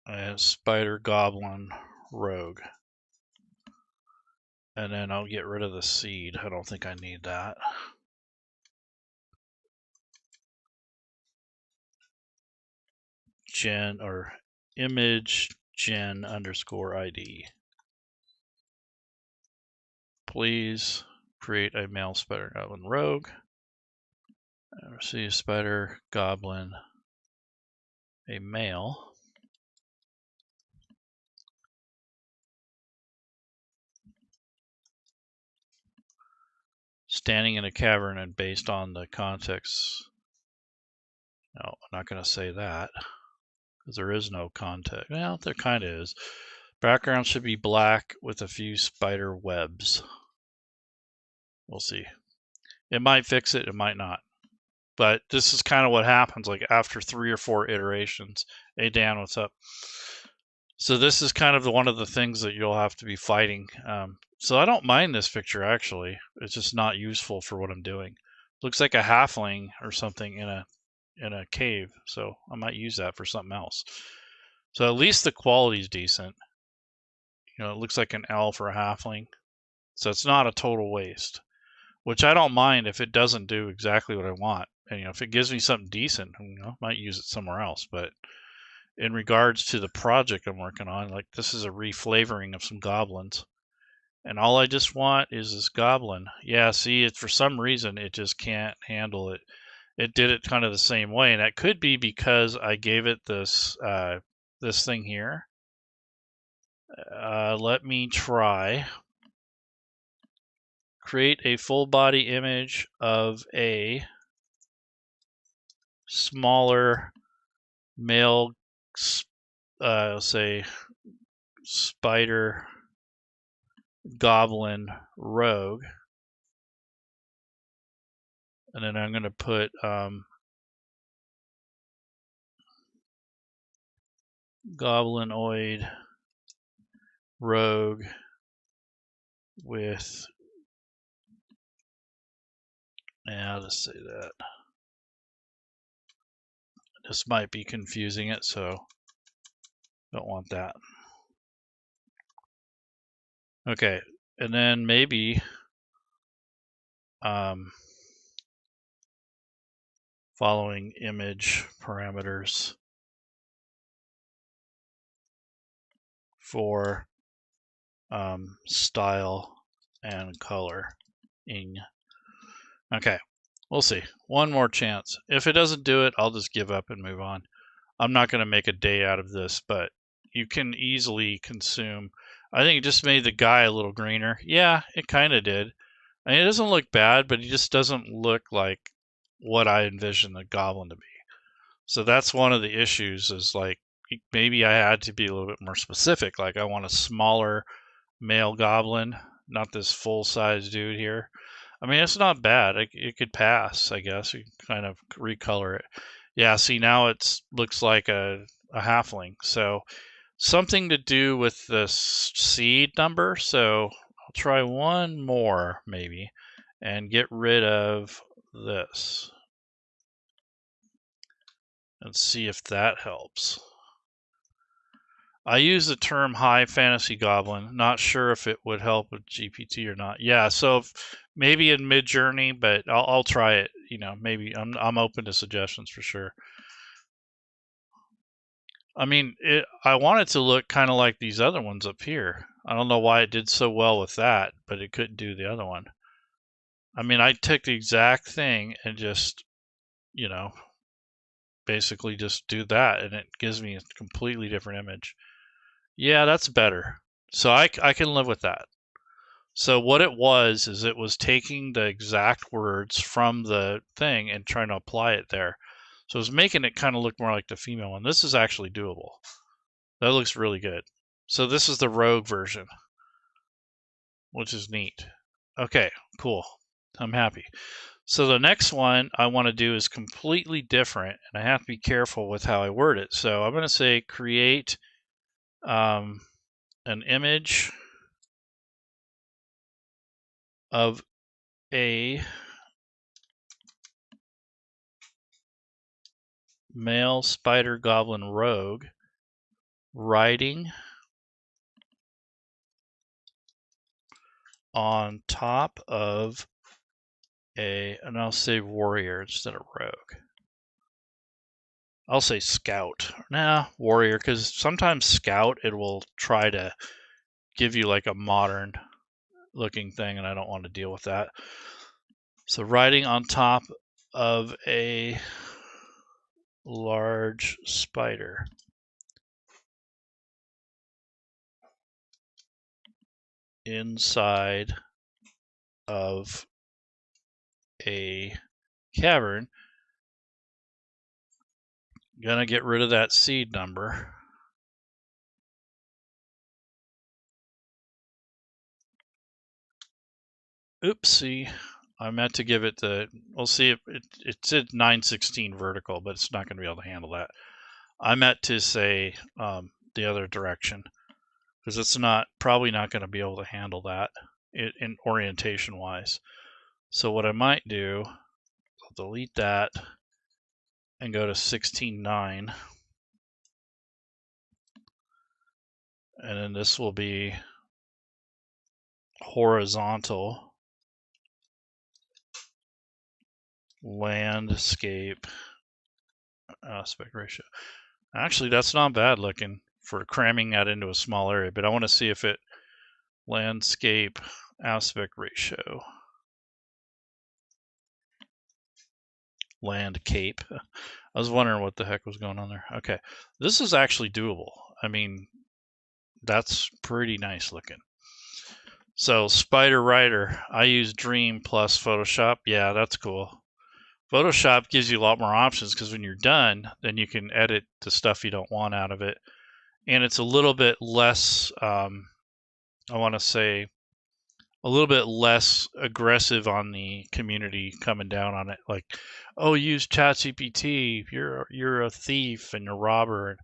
And spider goblin rogue. And then I'll get rid of the seed. I don't think I need that. Gen or image gen underscore ID. Please create a male spider goblin rogue. See spider goblin, a male. standing in a cavern and based on the context. No, I'm not going to say that because there is no context. Well, there kind of is. Background should be black with a few spider webs. We'll see. It might fix it, it might not. But this is kind of what happens like after 3 or 4 iterations. Hey Dan, what's up? So this is kind of one of the things that you'll have to be fighting. So I don't mind this picture actually. It's just not useful for what I'm doing. Looks like a halfling or something in a cave. So I might use that for something else. So at least the quality is decent. You know, it looks like an elf or a halfling. So it's not a total waste, which I don't mind if it doesn't do exactly what I want. And, you know, if it gives me something decent, you know, I might use it somewhere else. But in regards to the project I'm working on, like this is a reflavoring of some goblins. And all I just want is this goblin. Yeah, see, it for some reason, it just can't handle it. It did it kind of the same way. And that could be because I gave it this, this thing here. Let me try. Create a full body image of a smaller male, say, spider goblin rogue. And then I'm going to put goblinoid rogue with, yeah, I'll just say that. This might be confusing it, so don't want that. Okay, and then maybe following image parameters for style and coloring. Okay, we'll see. One more chance. If it doesn't do it, I'll just give up and move on. I'm not going to make a day out of this, but you can easily consume. I think it just made the guy a little greener. Yeah, it kind of did. I mean, it doesn't look bad, but he just doesn't look like what I envisioned the goblin to be. So that's one of the issues is like, maybe I had to be a little bit more specific. Like I want a smaller male goblin, not this full-size dude here. I mean, it's not bad. It could pass, I guess. You can kind of recolor it. Yeah, see, now it looks like a halfling. So something to do with the seed number. So I'll try one more, maybe, and get rid of this. And see if that helps. I use the term high fantasy goblin. Not sure if it would help with GPT or not. Yeah, so maybe in Mid-Journey, but I'll try it. You know, maybe I'm open to suggestions for sure. I mean, I want it to look kind of like these other ones up here. I don't know why it did so well with that, but it couldn't do the other one. I mean, I took the exact thing and just, you know, basically just do that, and it gives me a completely different image. Yeah, that's better. So I can live with that. So what it was is it was taking the exact words from the thing and trying to apply it there. So it was making it kind of look more like the female one. This is actually doable. That looks really good. So this is the rogue version, which is neat. Okay, cool. I'm happy. So the next one I want to do is completely different, and I have to be careful with how I word it. So I'm going to say create an image of a male spider goblin rogue riding on top of and I'll say warrior instead of rogue. I'll say scout. Nah, warrior, because sometimes scout, it will try to give you like a modern looking thing, and I don't want to deal with that. So riding on top of a large spider. Inside of a cavern. Gonna get rid of that seed number. Oopsie. I meant to give it the, we'll see if it said 916 vertical, but it's not going to be able to handle that. I meant to say the other direction, because it's probably not going to be able to handle that in orientation wise. So what I might do, I'll delete that and go to 16.9. And then this will be horizontal landscape aspect ratio. Actually, that's not bad looking for cramming that into a small area, but I want to see if it landscape aspect ratio. Landcape. I was wondering what the heck was going on there. Okay, this is actually doable. I mean, that's pretty nice looking. So Spider Rider, I use Dream plus Photoshop. Yeah, that's cool. Photoshop gives you a lot more options because when you're done, then you can edit the stuff you don't want out of it. And it's a little bit less, I want to say, a little bit less aggressive on the community coming down on it. Like, oh, use Chat GPT, you're a thief and a robber.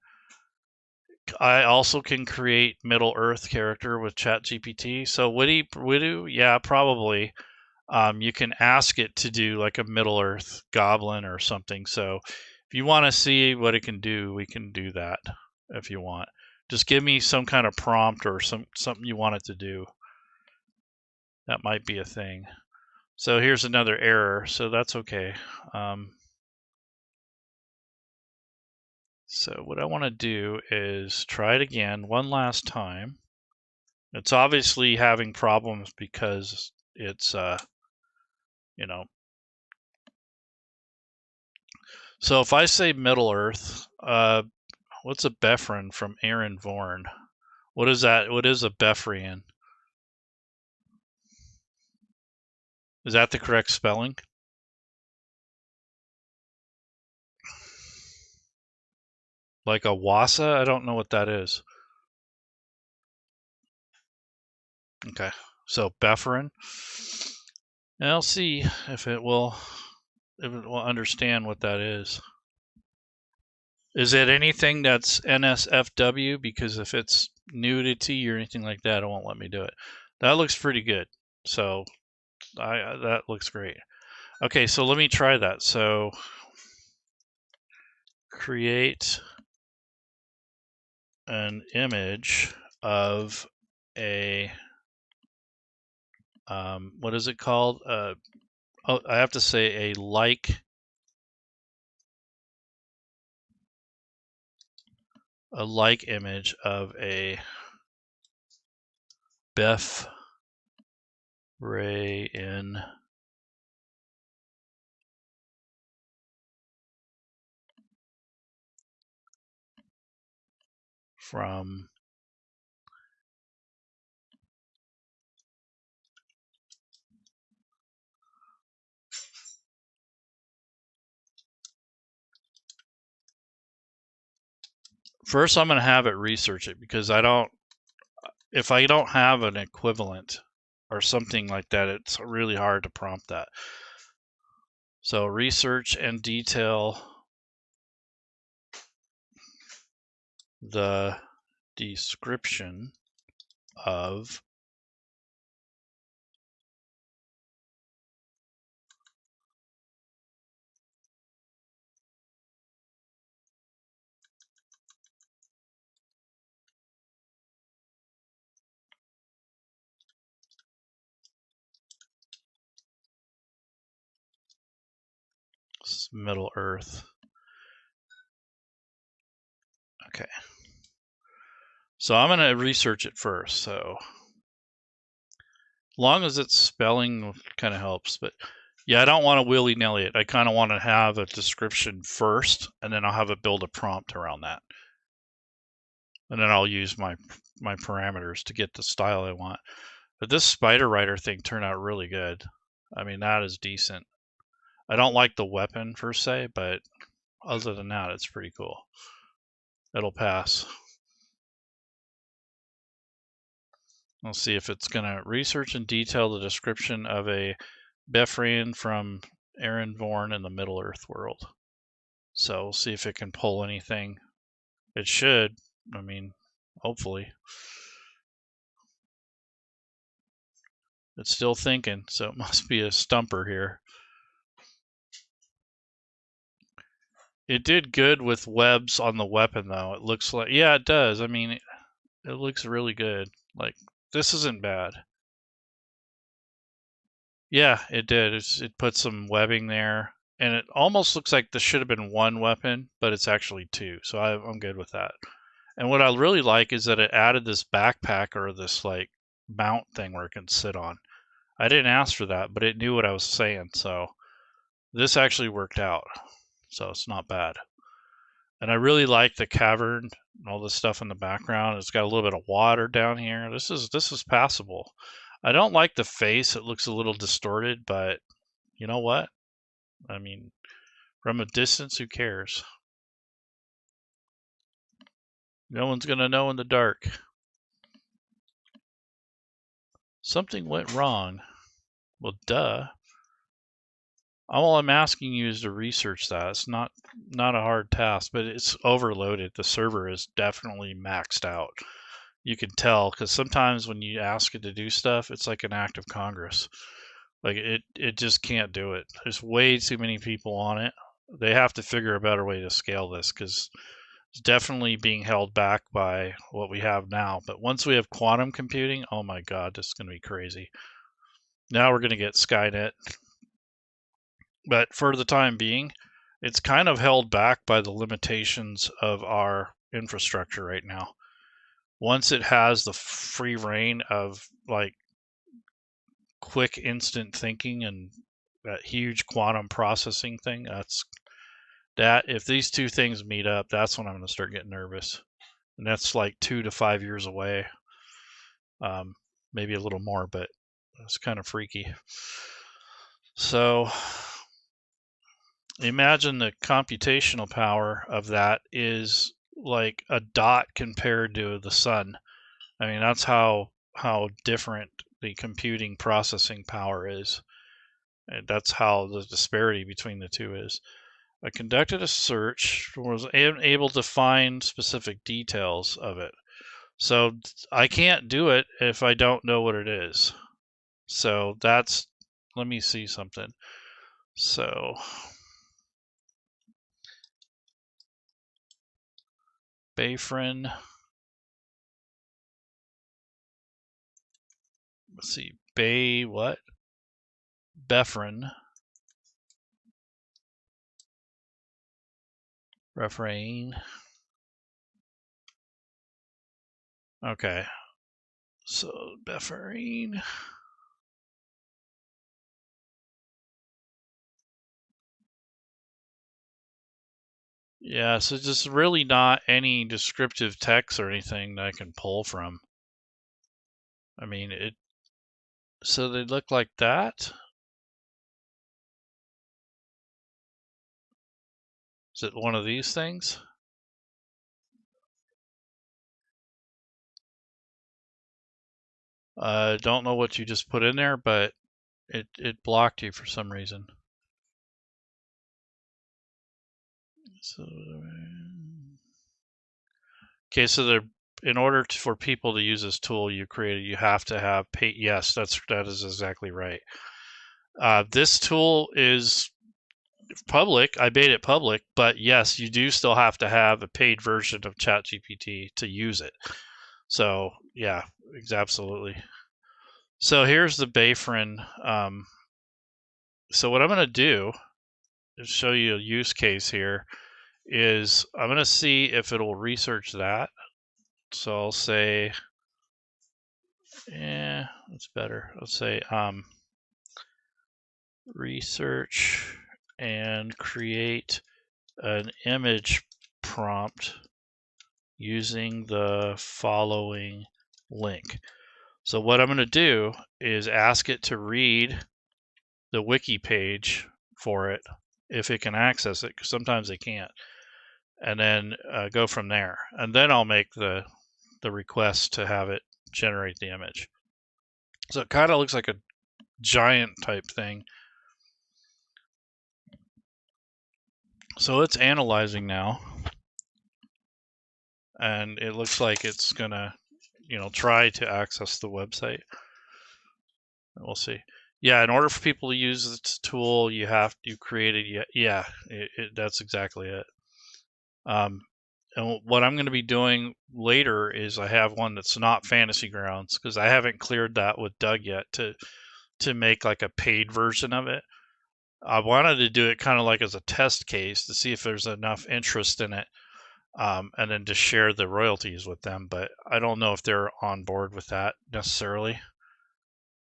I also can create Middle Earth character with Chat GPT. So would he? Yeah, probably. You can ask it to do like a Middle Earth goblin or something. So if you want to see what it can do, we can do that if you want. Just give me some kind of prompt or something you want it to do. That might be a thing. So here's another error, so that's okay. So what I want to do is try it again one last time. It's obviously having problems because it's, you know. So if I say Middle Earth, what's a Befren from Aaron Vorn? What is that? What is a Befrian? Is that the correct spelling? Like a Wassa? I don't know what that is. Okay, so Befren. And I'll see if it will understand what that is. Is it anything that's NSFW? Because if it's nudity or anything like that, it won't let me do it. That looks pretty good. So that looks great. Okay, so let me try that. So create an image of a, what is it called? Oh, I have to say a like image of a Befrayan from first. I'm going to have it research it because if I don't have an equivalent or something like that, it's really hard to prompt that. So research and detail the description of Middle Earth. Okay. So I'm going to research it first. So long as it's spelling kind of helps, but yeah, I don't want to willy-nilly it. I kind of want to have a description first, and then I'll have it build a prompt around that. And then I'll use my parameters to get the style I want. But this Spider Rider thing turned out really good. I mean, that is decent. I don't like the weapon per se, but other than that, it's pretty cool. It'll pass. We'll see if it's going to research and detail the description of a Befrain from Erenvorn in the Middle-earth world. So we'll see if it can pull anything. It should. I mean, hopefully. It's still thinking, so it must be a stumper here. It did good with webs on the weapon, though. It looks like, yeah, it does. I mean, it looks really good. Like, this isn't bad. Yeah, it did. It put some webbing there, and it almost looks like this should have been one weapon, but it's actually two. So I'm good with that. And what I really like is that it added this backpack or this like mount thing where it can sit on. I didn't ask for that, but it knew what I was saying. So this actually worked out. So it's not bad. And I really like the cavern and all this stuff in the background. It's got a little bit of water down here. This is passable. I don't like the face. It looks a little distorted, but you know what? I mean, from a distance, who cares? No one's going to know in the dark. Something went wrong. Well, duh. All I'm asking you is to research that. It's not a hard task, but it's overloaded. The server is definitely maxed out. You can tell, because sometimes when you ask it to do stuff, it's like an act of Congress. Like it just can't do it. There's way too many people on it. They have to figure a better way to scale this, because it's definitely being held back by what we have now. But once we have quantum computing, oh my God, this is going to be crazy. Now we're going to get Skynet. But for the time being, it's kind of held back by the limitations of our infrastructure right now. Once it has the free reign of like quick instant thinking and that huge quantum processing thing, if these two things meet up, that's when I'm going to start getting nervous. And that's like 2 to 5 years away. Maybe a little more, but it's kind of freaky. So imagine the computational power of that is like a dot compared to the sun. I mean, that's how different the computing processing power is. And that's how the disparity between the two is. I conducted a search, was able to find specific details of it. So I can't do it if I don't know what it is. So that's, let me see something. So Bayfrin, let's see, what? Befrin. Refrain. Okay. So Befrin. Yeah, so just really not any descriptive text or anything that I can pull from. I mean, so they look like that. Is it one of these things? Don't know what you just put in there, but it blocked you for some reason. So, okay, so in order for people to use this tool you created, you have to have paid. Yes, that is exactly right. This tool is public. I made it public, but yes, you do still have to have a paid version of Chat GPT to use it. So yeah, absolutely. So here's the Bayfrin. So what I'm going to do is show you a use case here. Is I'm going to see if it'll research that. So I'll say, that's better. Let's say research and create an image prompt using the following link. So what I'm going to do is ask it to read the wiki page for it if it can access it, because sometimes they can't, and then go from there. And then I'll make the request to have it generate the image. So it kind of looks like a giant type thing. So it's analyzing now, and it looks like it's gonna, try to access the website. We'll see. Yeah, in order for people to use this tool, you create it. Yeah, that's exactly it. And what I'm going to be doing later is I have one that's not Fantasy Grounds, because I haven't cleared that with Doug yet to make like a paid version of it. I wanted to do it kind of like as a test case to see if there's enough interest in it, and then to share the royalties with them. But I don't know if they're on board with that necessarily.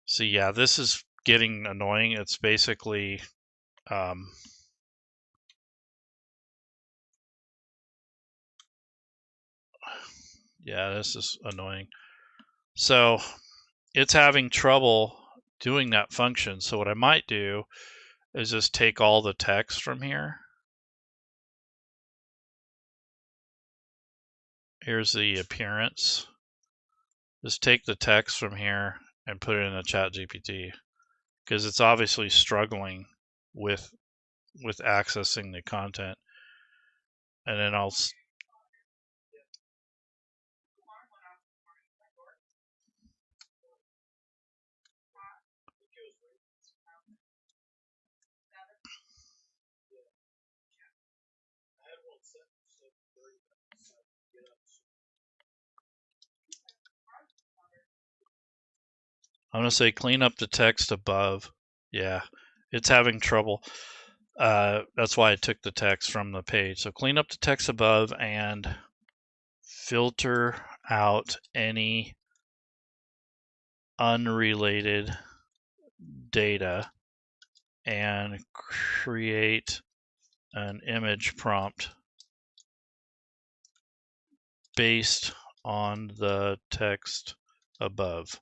So yeah, this is getting annoying. It's basically yeah, this is annoying. So it's having trouble doing that function. So what I might do is just take all the text from here. Here's the appearance. Just take the text from here and put it in a Chat GPT, because it's obviously struggling with accessing the content. And then I'm going to say clean up the text above. Yeah, it's having trouble. That's why I took the text from the page. So clean up the text above and filter out any unrelated data and create an image prompt based on the text above.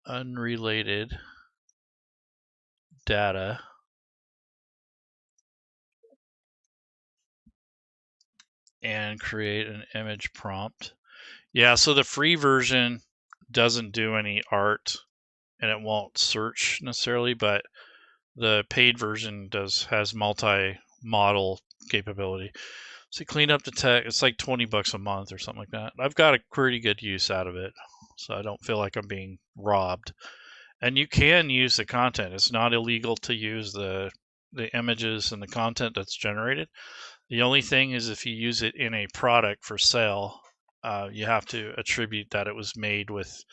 Unrelated data and create an image prompt. Yeah, so the free version doesn't do any art and it won't search necessarily, but the paid version has multi-model capability. So clean up the text. It's like $20 a month or something like that. I've got a pretty good use out of it, so I don't feel like I'm being robbed. And you can use the content. It's not illegal to use the images and the content that's generated. The only thing is if you use it in a product for sale, you have to attribute that it was made with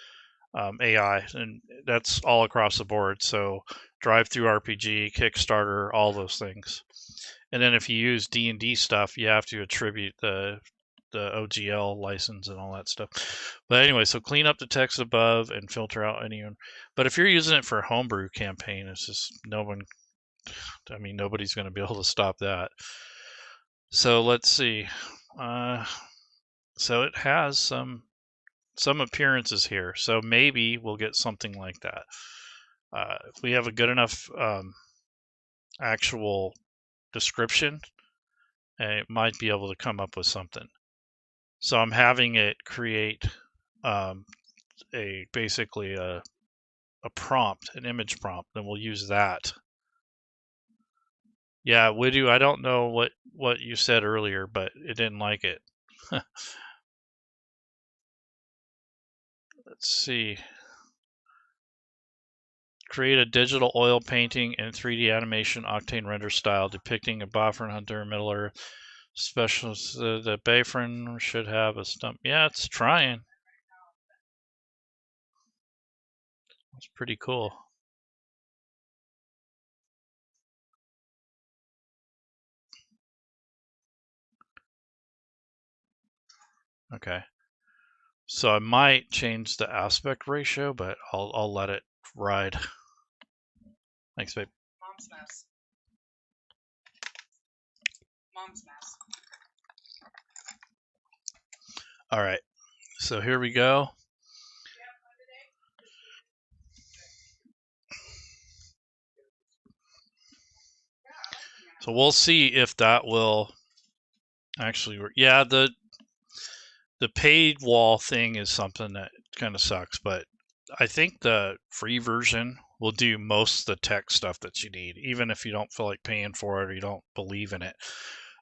AI, and that's all across the board. So Drive-Through RPG, Kickstarter, all those things. And then if you use D&D stuff, you have to attribute the OGL license and all that stuff. But anyway, so clean up the text above and filter out anyone. But if you're using it for a homebrew campaign, it's just nobody's going to be able to stop that. So let's see. So it has some appearances here. So maybe we'll get something like that. If we have a good enough actual description, it might be able to come up with something. So I'm having it create basically a prompt, an image prompt, and we'll use that. Yeah, Widu, I don't know what you said earlier, but it didn't like it. Let's see. Create a digital oil painting in 3D animation Octane render style depicting a Boffer Hunter Middle Earth special. The Bayfriend should have a stump. Yeah, it's trying. It's pretty cool. Okay. So I might change the aspect ratio, but I'll let it ride. Thanks, babe. Mom's mess. Mom's mess. All right. So here we go. So we'll see if that will actually work. Yeah, the paid wall thing is something that kind of sucks, but I think the free version will do most of the tech stuff that you need, even if you don't feel like paying for it or you don't believe in it.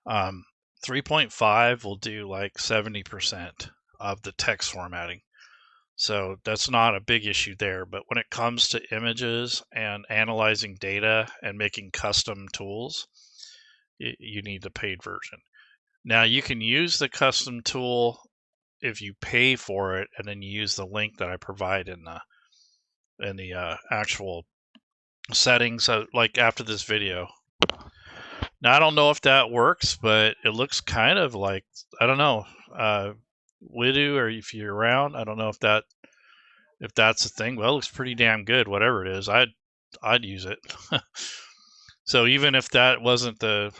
3.5 will do like 70% of the text formatting. So that's not a big issue there. But when it comes to images and analyzing data and making custom tools, you need the paid version. Now you can use the custom tool if you pay for it, and then you use the link that I provide in the actual settings, like after this video. Now I don't know if that works, but it looks kind of like, I don't know, Widow, or if you're around, I don't know if that's a thing. Well, it looks pretty damn good. Whatever it is, I'd use it. So even if that wasn't the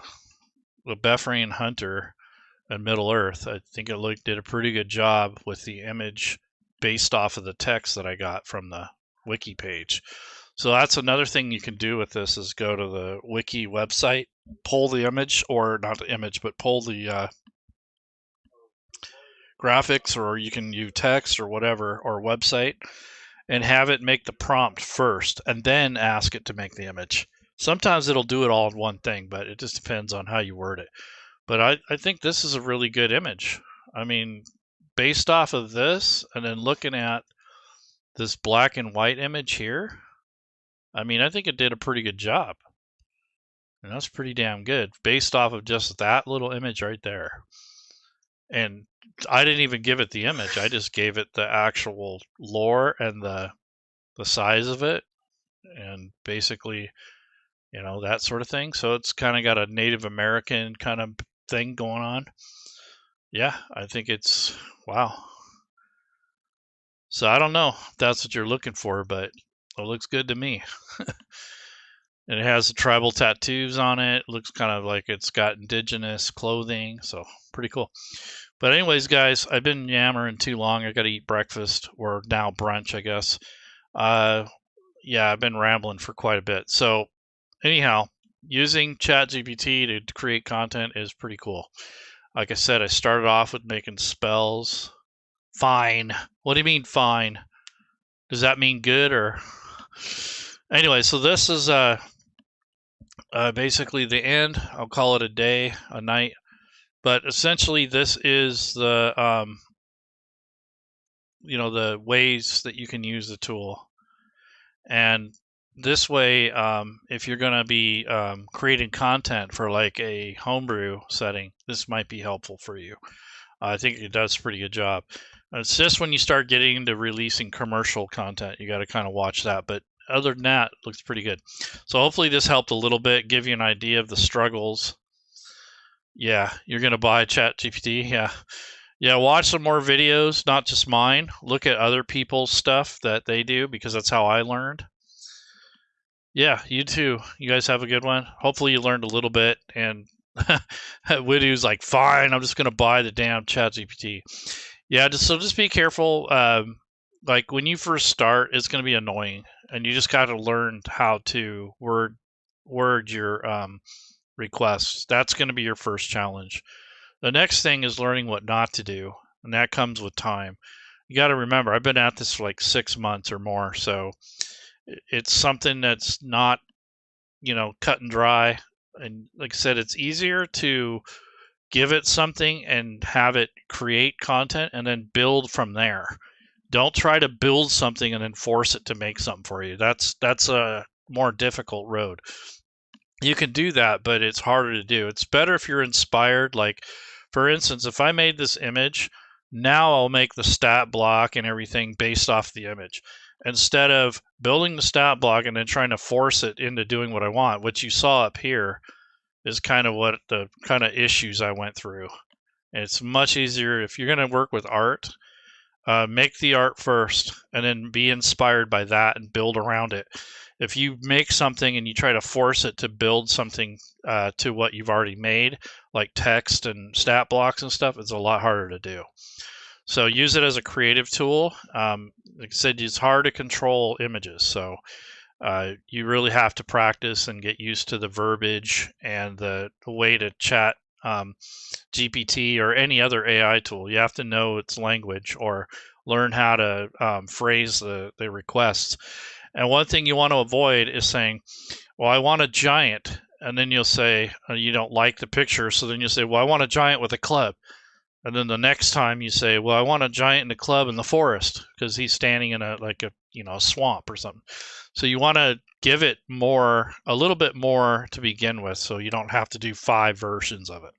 Befrain Hunter in Middle Earth, I think it did a pretty good job with the image based off of the text that I got from the wiki page. So that's another thing you can do with this, is go to the wiki website, pull the image, or not the image, but pull the graphics, or you can use text or whatever, or website, and have it make the prompt first and then ask it to make the image. Sometimes it'll do it all in one thing, but it just depends on how you word it. But I think this is a really good image. I mean, based off of this and then looking at this black and white image here, I mean, I think it did a pretty good job. And that's pretty damn good based off of just that little image right there. And I didn't even give it the image. I just gave it the actual lore and the size of it, and basically, that sort of thing. So it's kind of got a Native American kind of thing going on. Yeah, I think it's, wow. So I don't know if that's what you're looking for, but it looks good to me. And it has the tribal tattoos on it. It looks kind of like it's got indigenous clothing, so pretty cool. But anyways, guys, I've been yammering too long. I got to eat breakfast, or now brunch, I guess. Yeah, I've been rambling for quite a bit. So anyhow, using Chat GPT to create content is pretty cool. Like I said, I started off with making spells. Fine. What do you mean fine? Does that mean good, or? Anyway, so this is basically the end. I'll call it a day, a night. But essentially, this is the the ways that you can use the tool. And this way, if you're going to be creating content for like a homebrew setting, this might be helpful for you. I think it does a pretty good job. It's just when you start getting into releasing commercial content, you got to kind of watch that. But other than that, it looks pretty good. So hopefully this helped a little bit, give you an idea of the struggles. Yeah, you're going to buy Chat GPT. Yeah, watch some more videos, not just mine. Look at other people's stuff that they do, because that's how I learned. Yeah, you too. You guys have a good one. Hopefully you learned a little bit. And Widow's like, fine, I'm just going to buy the damn Chat GPT. Yeah, just be careful. Like when you first start, it's going to be annoying, and you just got to learn how to word your requests. That's going to be your first challenge. The next thing is learning what not to do, and that comes with time. You got to remember, I've been at this for like 6 months or more, so it's something that's not, cut and dry. And like I said, it's easier to give it something and have it create content and then build from there. Don't try to build something and then force it to make something for you. That's a more difficult road. You can do that, but it's harder to do. It's better if you're inspired. Like, for instance, if I made this image, now I'll make the stat block and everything based off the image, instead of building the stat block and then trying to force it into doing what I want. What you saw up here is kind of what the kind of issues I went through. And it's much easier if you're going to work with art. Make the art first and then be inspired by that and build around it. If you make something and you try to force it to build something to what you've already made, like text and stat blocks and stuff, it's a lot harder to do. So use it as a creative tool. Like I said, it's hard to control images. So You really have to practice and get used to the verbiage and the way to chat GPT or any other AI tool. You have to know its language or learn how to phrase the requests. And one thing you want to avoid is saying, well, I want a giant. And then you'll say, you don't like the picture. So then you'll say, well, I want a giant with a club. And then the next time you say, well, I want a giant in a club in the forest because he's standing in a swamp or something. So you want to give it a little bit more to begin with, so you don't have to do 5 versions of it.